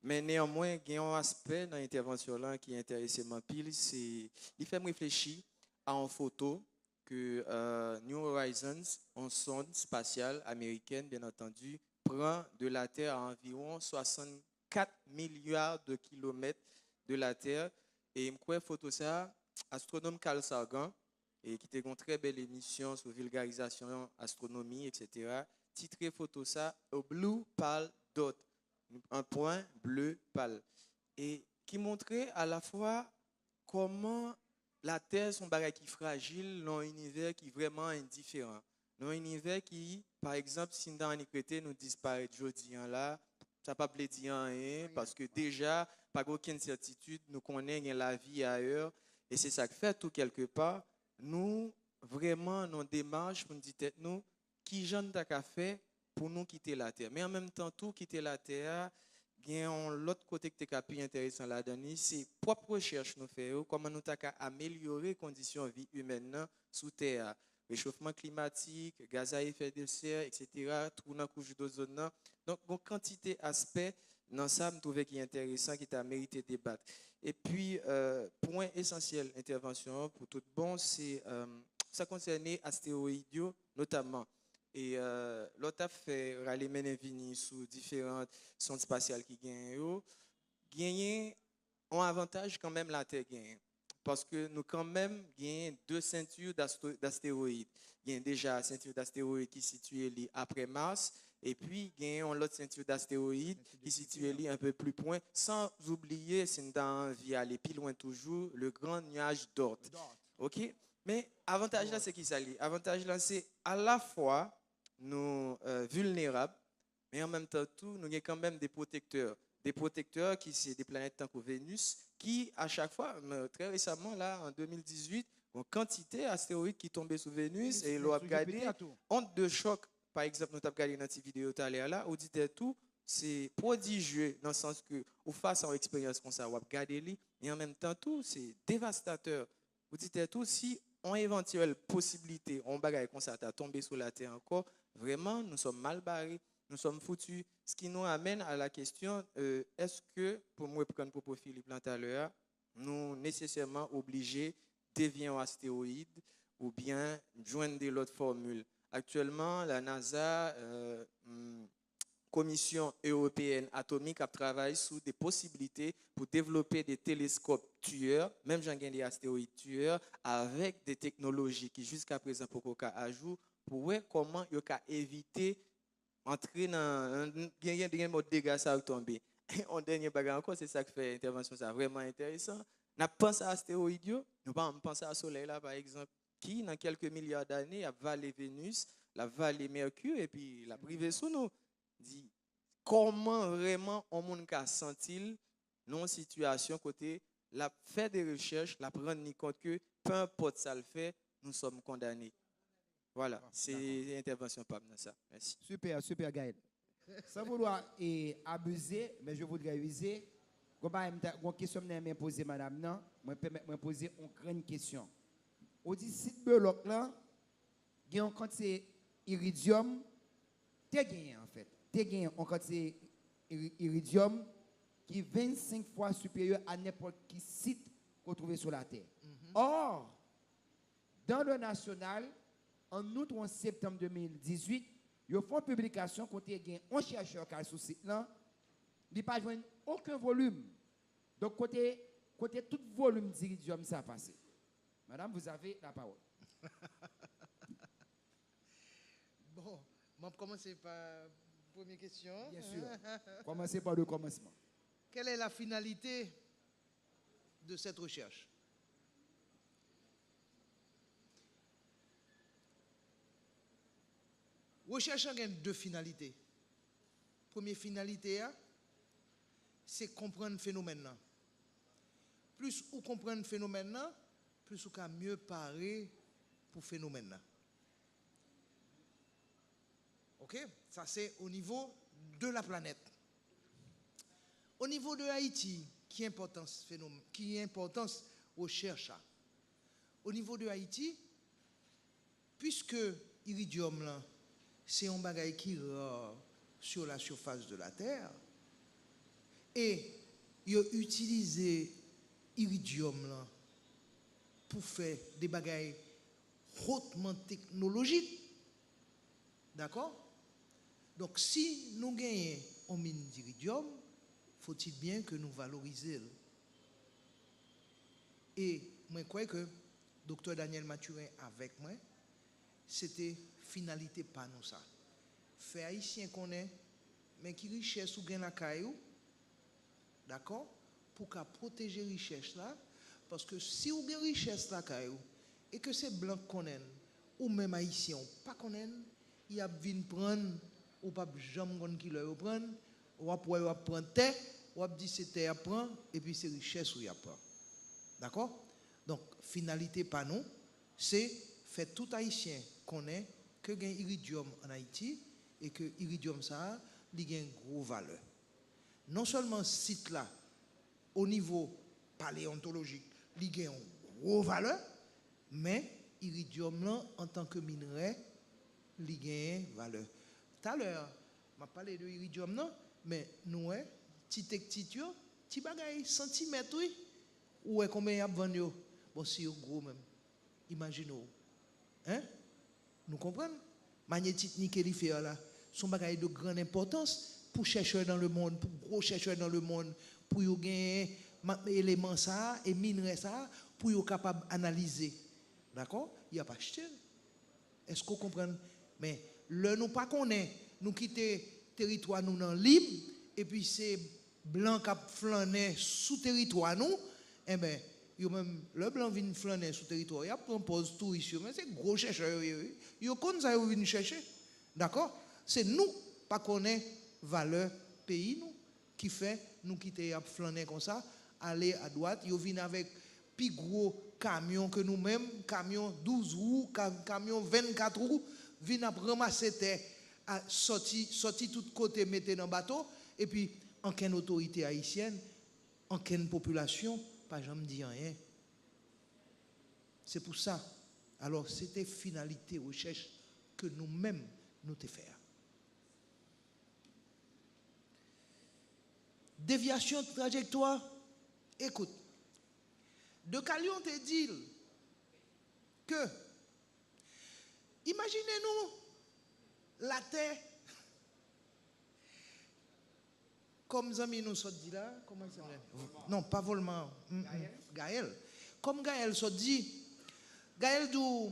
Mais néanmoins, il y a un aspect dans l'intervention là qui est intéressant pile, c'est il fait me réfléchir à une photo que New Horizons, une sonde spatiale américaine bien entendu, prend de la Terre à environ 64 milliards de kilomètres de la Terre. Et je crois photo ça, astronome Carl Sagan, et qui était une très belle émission sur vulgarisation, astronomie, etc. Titré photo ça, au Blue Pale Dot, un point bleu pâle. Et qui montrait à la fois comment la Terre est un bagage qui est fragile dans un univers qui est vraiment indifférent. Dans un univers qui, par exemple, si dans un nous disparaît aujourd'hui là, ça ne peut pas dire rien parce que déjà, pas aucune certitude, nous connaissons la vie ailleurs. Et c'est ça que fait tout quelque part. Nous, vraiment, nos démarches pour nous dire, nous, qui j'en ai fait pour nous quitter la Terre. Mais en même temps, tout quitter la Terre, il gagnons l'autre côté qui est plus intéressant là-dedans, c'est propre recherche nous faisons, comment nous avons améliorer les conditions de vie humaine sous terre, réchauffement climatique, gaz à effet de serre, etc., trou dans la couche d'ozone. Donc, une quantité d'aspects dans ça, je trouve qui est intéressant, qui t'a mérité de débattre. Et puis, point essentiel d'intervention pour tout bon, c'est ça concernait astéroïdes notamment. Et l'autre a fait râler Menevini sous différentes sondes spatiales qui gagnent. Gagner un avantage quand même la Terre gagne. Parce que nous quand même gagnons 2 ceintures d'astéroïdes. Il y a déjà la ceinture d'astéroïdes qui est située après Mars. Et puis, il y a l'autre ceinture d'astéroïdes qui est située un peu plus loin. Sans oublier, c'est dans via aller plus loin toujours, le grand nuage d'Oort. OK? Mais avantage là, c'est qui ça? Avantage là, c'est à la fois nous vulnérables, mais en même temps, nous avons quand même des protecteurs. Des protecteurs qui sont des planètes comme Vénus, qui à chaque fois, très récemment, là, en 2018, une quantité d'astéroïdes qui tombaient sur Vénus et l'on a regardé, onde de choc, par exemple, nous avons regardé dans cette vidéo tout à l'heure là, on dit tout, c'est prodigieux dans le sens que, ou face à une expérience comme ça, on a regardé, mais en même temps, tout, c'est dévastateur. Vous dites tout, si on éventuelle possibilité, on bagaille comme ça, tomber sur la Terre encore, vraiment, nous sommes mal barrés. Nous sommes foutus. Ce qui nous amène à la question, est-ce que, pour moi, prendre propos Philippe tout à l'heure, nous nécessairement obligés de dévier un astéroïde ou bien joindre de l'autre formule? Actuellement, la NASA, Commission européenne atomique, travaille sur des possibilités pour développer des télescopes tueurs, même j'en gagne des astéroïdes tueurs, avec des technologies qui jusqu'à présent pour qu'on ajoute pour voir comment il peut éviter entrer dans un mode dégâts ça tomber. En dernier bagage encore, c'est ça qui fait l'intervention, ça vraiment intéressant. N'a pensé à astéroïdes, nous pas penser à soleil là par exemple, qui dans quelques milliards d'années a valé Vénus, la valé Mercure et puis la privé sous nous. Dit comment vraiment on monde ka sentir non situation côté la fait des recherches, la prendre compte que peu importe ça le fait, nous sommes condamnés. Voilà, c'est l'intervention par ça. Merci. Super, super, Gaël. Sans vouloir abuser, mais je voudrais user. Une question que je vais poser, madame, non, je vais poser une grande question. Au site de l'OC, là, il y a un quantité iridium, tu as gagné en fait. Tu as gagné un quantité iridium qui est 25 fois supérieur à n'importe quel site qu'on trouve sur la Terre. Or, dans le national, en août ou en septembre 2018, il y a une publication côté un chercheur qui a sur ce site là, il n'a pas joué aucun volume. Donc côté tout volume d'iridium ça a passé. Madame, vous avez la parole. Bon, on va commencer par la première question. Bien sûr. Commencez par le commencement. Quelle est la finalité de cette recherche? Recherche a deux finalités. Première finalité, c'est comprendre le phénomène. Plus vous comprenez le phénomène, plus vous pouvez mieux parer pour le phénomène. Ok? Ça, c'est au niveau de la planète. Au niveau de Haïti, qui est importance phénomène, qui est importance recherche. Au niveau de Haïti, puisque iridium là, c'est un bagage qui est rare sur la surface de la Terre. Et ils ont utilisé iridium là pour faire des bagages hautement technologiques. D'accord? Donc, si nous gagnons en mine d'iridium, faut-il bien que nous valorisions. Et moi, je crois que Dr. Daniel Mathurin avec moi, c'était finalité pas nous ça. Fait haïtien qu'on est, mais qui richesse ou gain la caillou, d'accord, pour qu'à protéger richesse là, parce que si ou gain richesse la caillou et que c'est blanc qu'on est, ou même haïtien pas qu'on est, il y a vinn prendre ou pas jamais qu'on qui le prendre, ou après ou prendre terre, ou dit c'est terre prend et puis c'est richesse ou y a prend. D'accord? Donc finalité pas nous, c'est faire tout haïtien connaît que gain iridium en Haïti et que iridium ça il a une grosse valeur. non seulement ce site là, au niveau paléontologique, il a une grosse valeur, mais l'iridium là, en tant que minerai, il a une valeur. Tout à l'heure, je parlé de l'iridium non, mais nous, petit bagay centimètre, oui, ou est combien y a vendu? Bon, c'est gros même. Imaginez-vous. Hein? Nous comprenons? Magnétique nickel fait là, son bagay de grande importance pour chercheurs dans le monde, pour gros chercheurs dans le monde, pour y gagner éléments ça et minerais ça, pour y capable d'analyser. D'accord? Il n'y a pas acheté. Est-ce qu'on comprend? Mais le nous pas connaît, nous quitter territoire nous dans libre et puis c'est blanc qui flâné sous territoire nous, eh ben yo même le blanc vient flâner sous territoire, il propose tout ici, mais c'est gros chercheur yo connaît ça yo vient chercher. D'accord? C'est nous pas connaît valeur pays nous qui fait nous quitter à flâner comme ça, aller à droite, yo vient avec plus gros camion que nous-mêmes, camion 12 roues, camion 24 roues, vient à ramasser terre, sorti tout côté mettre dans bateau et puis aucune autorité haïtienne, aucune population, pas jamais dit rien. C'est pour ça. Alors, c'était finalité recherche que nous-mêmes nous te faire. Déviation de trajectoire, écoute. De Calion te dit que, imaginez-nous la terre, comme Zami nous a dit là, comment il s'appelle? Non, pas Volman, Gaël. Comme Gaël se dit, Gaël d'où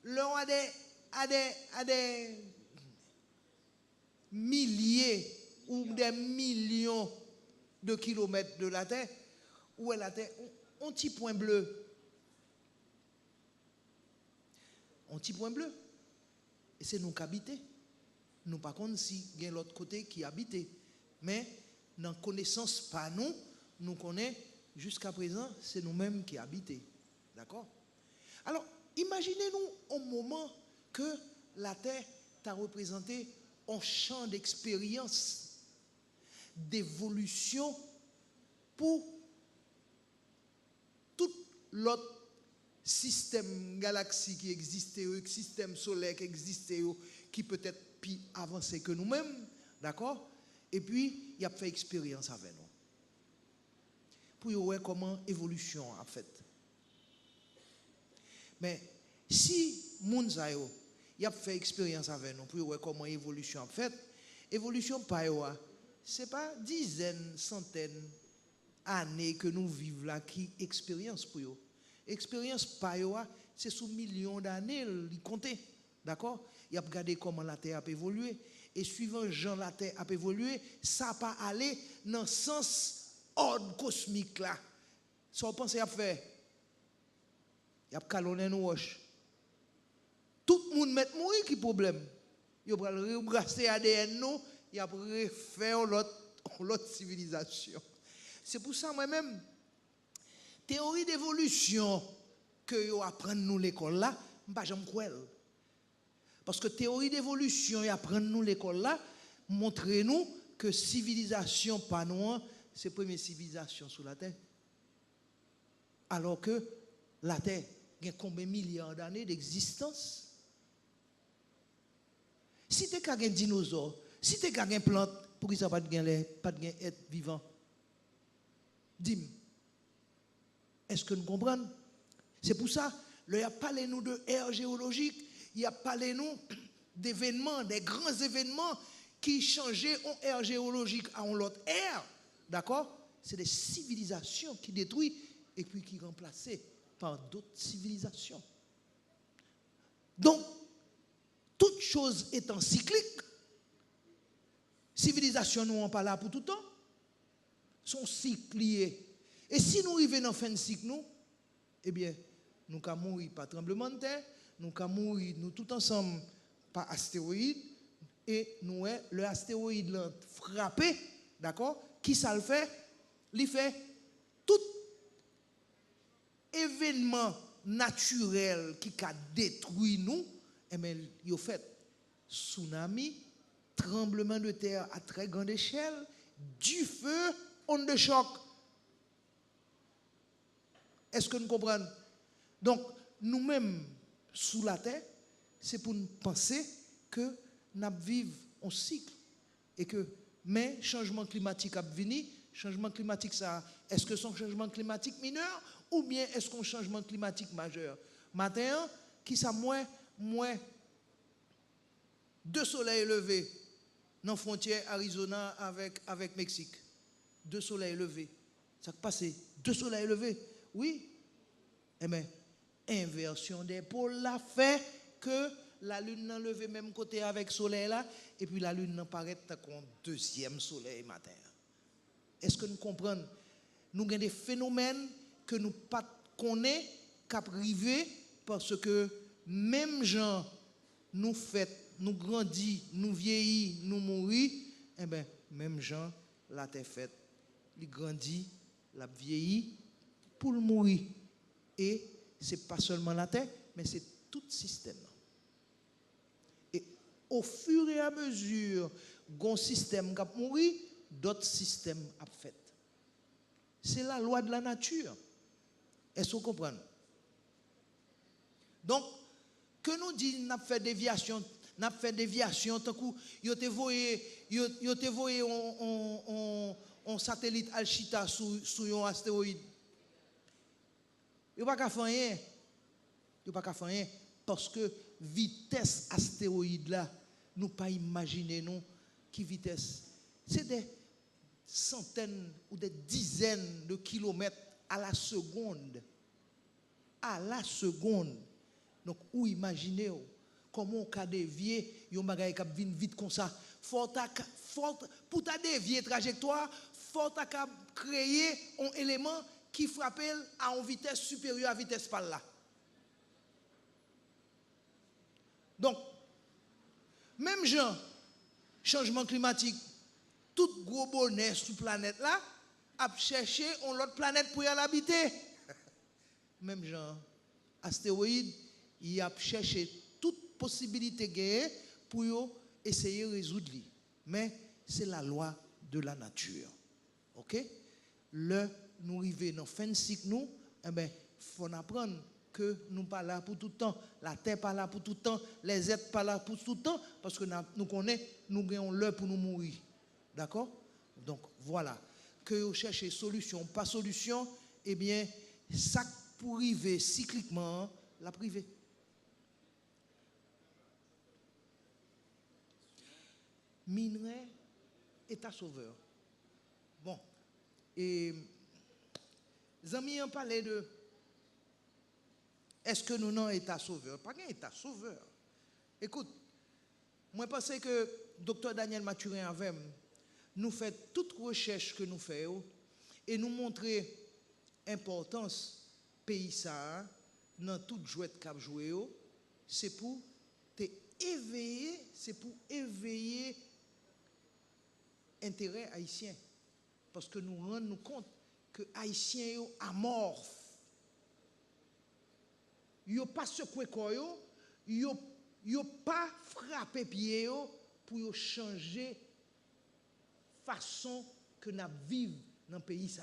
l'on a des milliers ou des millions de kilomètres de la terre, où est la terre? Un petit point bleu. Un petit point bleu. Et c'est nous qui habitons. Nous par contre si il y a l'autre côté qui habite, mais dans connaissance pas nous, nous connaissons jusqu'à présent c'est nous-mêmes qui habitons. D'accord? Alors imaginez-nous au moment que la terre t'a représenté un champ d'expérience, d'évolution pour tout l'autre système galaxie qui existait, système solaire qui existait, qui peut être plus avancé que nous-mêmes, d'accord? Et puis, il a fait expérience avec nous. Pour voir comment l'évolution a fait. Mais si Mounzayo, il a fait expérience avec nous, pour voir comment l'évolution a fait, évolution pas c'est pas dizaines, centaines d'années que nous vivons là qui expérience pour eux. Expérience pas c'est sous millions d'années, il comptait. D'accord? Il a regardé comment la Terre a évolué. Et suivant Jean la Terre a évolué, ça n'a pas allé dans le sens ordre cosmique là. Ça vous pensez à faire? Il a calonné nos roches. Tout le monde met mourir qui problème. Il a rebrasser ADN nous, il a refaire l'autre civilisation. C'est pour ça moi-même théorie d'évolution que vous apprenez nous l'école là, pas jamais croire. Parce que théorie d'évolution et apprendre nous l'école là, montrez-nous que civilisation pas nous, c'est la première civilisation sur la terre. Alors que la terre a combien de milliards d'années d'existence? Si tu as un dinosaure, si tu as une plante, pourquoi ça pas de être vivant? Dis-moi. Est-ce que nous comprenons? C'est pour ça, il a parlé nous de ère géologique, il a parlé nous d'événements, des grands événements qui changeaient en ère géologique à une autre ère. D'accord? C'est des civilisations qui détruisent et puis qui remplacent par d'autres civilisations. Donc, toute chose étant cyclique, civilisation nous n'ont pas là pour tout le temps, sont cycliées. Et si nous arrivons dans la fin de cycle, nous, eh bien, nous allons mourir par tremblement de terre, nous allons mourir, nous tout ensemble, par astéroïde, et nous, le astéroïde l'a frappé, d'accord? Qui ça le fait? Il fait tout événement naturel qui a détruit nous, et bien, il a fait tsunami, tremblement de terre à très grande échelle, du feu, onde de choc. Est-ce que nous comprenons? Donc, nous-mêmes, sous la terre, c'est pour nous penser que nous vivons un cycle. Et que, mais, changement climatique a venu, changement climatique, ça, est-ce que c'est un changement climatique mineur ou bien est-ce qu'un changement climatique majeur? Matin, qui ça moins, deux soleils levés dans la frontière Arizona avec Mexique. Deux soleils levés. Ça passe, deux soleils levés. Oui. Eh bien, inversion des pôles l'a fait que la lune n'a levé même côté avec le soleil là, et puis la lune n'a paraît comme deuxième soleil matin. Est-ce que nous comprenons? Nous avons des phénomènes que nous ne connaissons pas qu'à priver parce que même gens nous fait, nous grandit, nous vieillit, nous mourit, eh bien, même gens la terre faite, il grandit, la vieillit pour le mourir. Et ce n'est pas seulement la terre, mais c'est tout système. Et au fur et à mesure qu'un système a mouru, d'autres systèmes a fait. C'est la loi de la nature. Est-ce que vous comprenez? Donc, que nous disons, nous fait déviation, tant que vous te voyez un satellite Alchita sur un astéroïde. Il n'y a pas qu'à faire rien. Il n'y a pas qu'à faire rien. Parce que vitesse astéroïde là, nous pas imaginer non qui vitesse. C'est des centaines ou des dizaines de kilomètres à la seconde. À la seconde. Donc, ou imaginez comment on peut dévier, un bagage qui vient vite comme ça. Pour ta dévier trajectoire, faut créer un élément qui frappe à une vitesse supérieure à la vitesse par là. Donc, même genre, changement climatique, tout gros bonheur sur la planète là, a cherché une autre planète pour y l'habiter. Même genre, astéroïde, il a cherché toute possibilité gagnée pour essayer de résoudre. Mais c'est la loi de la nature. OK? Le nous arrivons dans la fin de cycle, nous, eh bien, il faut apprendre que nous ne sommes pas là pour tout le temps. La terre n'est pas là pour tout le temps. Les êtres ne sont pas là pour tout le temps. Parce que nous connaissons, nous gagnons l'heure pour nous mourir. D'accord? Donc, voilà. Que vous cherchez solution, pas solution, eh bien, ça pour arriver cycliquement, la privée. Minerai, État sauveur. Bon. Et les amis ont parlé de est-ce que nous n'avons État sauveur? Pas qu'un État sauveur. Écoute, moi je pense que le docteur Daniel Mathurin avait nous fait toute recherche que nous faisons et nous montrer l'importance pays ça dans toute jouette qu'a joué, c'est pour éveiller, intérêt haïtien. Parce que nous rendons compte que les Haïtiens sont amorphes. Ils n'ont pas secoué quoi, ils n'ont pas frappé pied pour changer la façon que nous vivons dans le pays.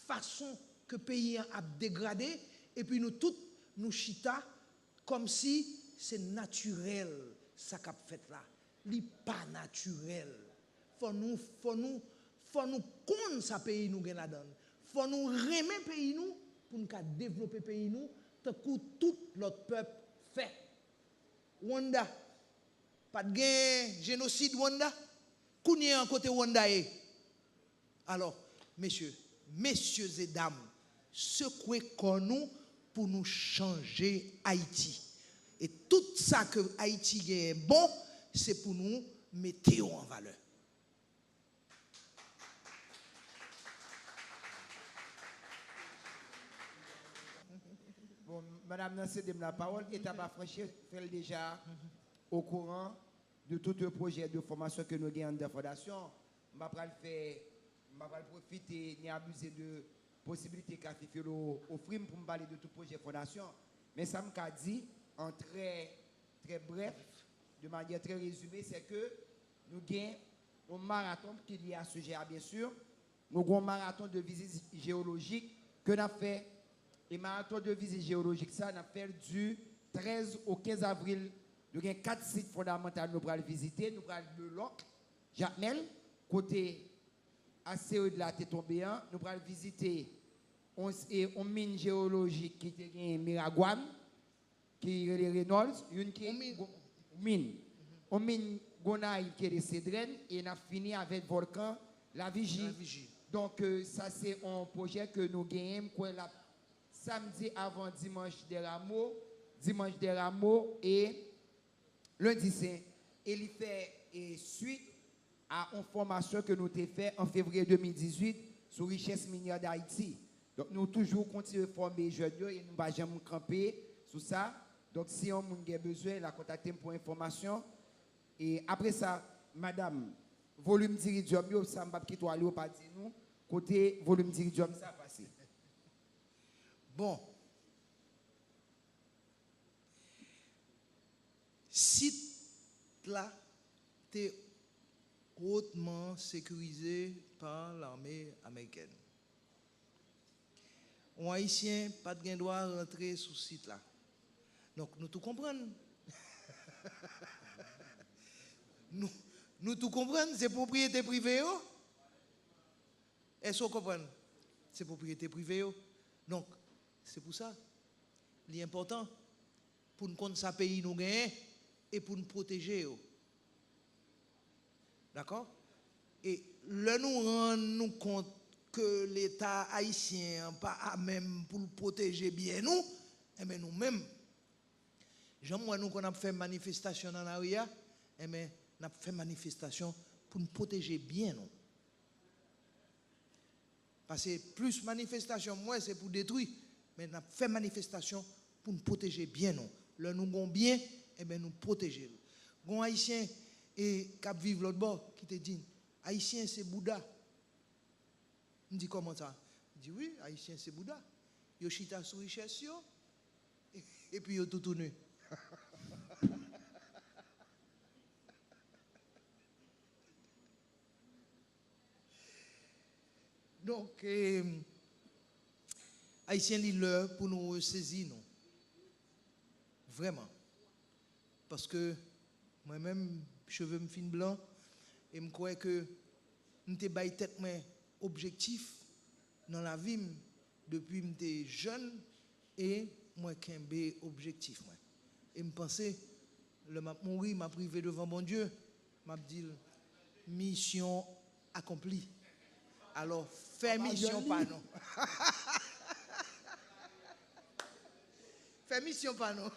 Façon que le pays a dégradé. Et puis nous tous, nous chita comme si c'est naturel ça qu'a fait là. Ce n'est pas naturel. Faut nous connaître ce pays nous gagne là-dedans. Faut nous remettre pays nous pour nous développer pays nous tant que tout notre peuple fait. Rwanda, pas de génocide Rwanda. Kounye en côté Rwanda. Alors, messieurs et dames, secouez nous pour nous changer Haïti. Et tout ça que Haïti est bon, c'est pour nous mettre en valeur. Bon, Madame Nassé de la parole, étape à franchir, fait déjà au courant de tout le projet de formation que nous avons dans la fondation. Je vais profiter et abuser de possibilités qu'a fait offrir pour me parler de tout projet de fondation. Mais ça me dit en très bref, de manière très résumée, c'est que nous avons un marathon qui est lié à ce sujet, bien sûr. Nous avons un marathon de visite géologique que nous avons fait. Et marathon de visite géologique, ça, nous avons fait du 13 au 15 avril. Nous avons 4 sites fondamentaux que nous allons visiter. Nous allons le Loc, Jacmel, côté ACE de la Tétombéan. Nous allons visiter une mine géologique qui est Miragouane, qui est les Reynolds, une qui est mine. Une mine Gonaï qui est les Cédrennes, et nous avons fini avec le volcan La Vigie. Donc, ça, c'est un projet que nous gagnons samedi avant dimanche des Rameaux et lundi saint. Et il fait suite à une formation que nous avons faite en février 2018 sur richesse minière d'Haïti. Donc, nous toujours continuer à former les jeunes et nous ne pas jamais camper sur ça. Donc, si on a besoin, la contacter pour information. Et après ça, madame, volume d'iridium, ça ne va pas aller au pas dire nous. Côté volume d'iridium, ça va passer. Bon. Site là, est hautement sécurisé par l'armée américaine. Un Haïtien pas de droit rentrer sur ce site là. Donc nous tout comprenons. nous tout comprenons, c'est propriété privée. Est-ce qu'on comprend? C'est propriété privée. Donc c'est pour ça. L'important pour nous connaître ce pays nous gagnons et pour nous protéger. D'accord? Et là nous rendons compte que l'État haïtien pas à même pour protéger bien nous, et bien nous-mêmes. J'aimerais nous qu'on a fait manifestation dans la rue, et bien nous avons fait manifestation pour nous protéger bien nous. Parce que plus manifestation, moi c'est pour détruire, mais nous avons fait manifestation pour nous protéger bien nous. Là nous avons bien, et bien nous protéger. Gon haïtien et cap vivre l'autre bord qui te dit haïtien c'est Bouddha. On dit comment ça? Il dit oui, haïtien c'est Bouddha. Yo chita sous richesse yo et puis yo tout tourné. Donc haïtien li l'heure pour nous saisir nous. Vraiment. Parce que moi-même cheveux me fin blanc et me crois que m'te bail tête moi objectif dans la vie depuis que j'étais jeune et moi qu'un objectif moi et me penser le m'a mourir m'a privé devant mon Dieu m'a dit mission accomplie alors fais mission pas non fais mission pas non.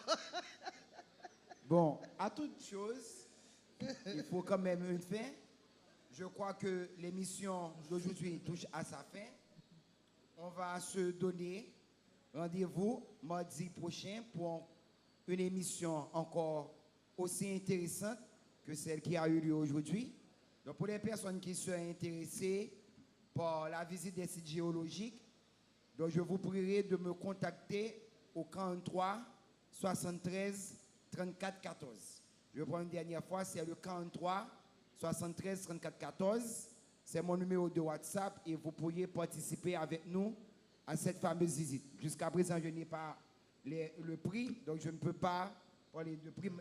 Bon, à toute chose, il faut quand même une fin. Je crois que l'émission d'aujourd'hui touche à sa fin. On va se donner rendez-vous mardi prochain pour une émission encore aussi intéressante que celle qui a eu lieu aujourd'hui. Donc pour les personnes qui sont intéressées par la visite des sites géologiques, donc je vous prierai de me contacter au 43 73 34 14. Je vais prendre une dernière fois, c'est le 43 73 34 14. C'est mon numéro de WhatsApp et vous pourriez participer avec nous à cette fameuse visite. Jusqu'à présent, je n'ai pas le prix, donc je ne peux pas parler de prix.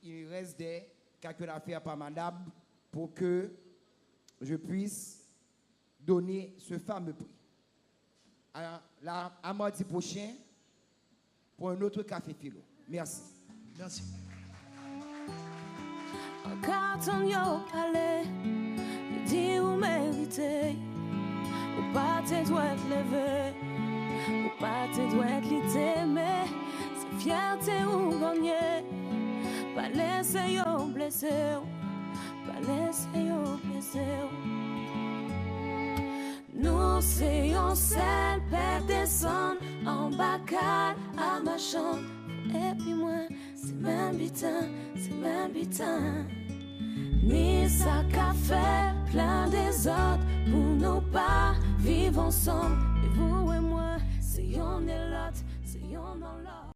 Il reste des calculs à faire par madame pour que je puisse donner ce fameux prix. À mardi prochain pour un autre café philo. Merci. Merci. En carton yo palais, il dit ou mérité, ou pas te doit lever, ou pas te doit l'aimer, c'est fierté ou gagner, pas laisser yo blessé, pas laisser yo blessé. Nous c'est un seul père descend en bacale à ma chambre. Et puis moi, c'est même bitin, c'est même bitin. Ni ça qu'a fait plein des autres pour nous pas vivre ensemble. Et vous et moi, c'est y'en et l'autre, c'est y'en dans l'autre.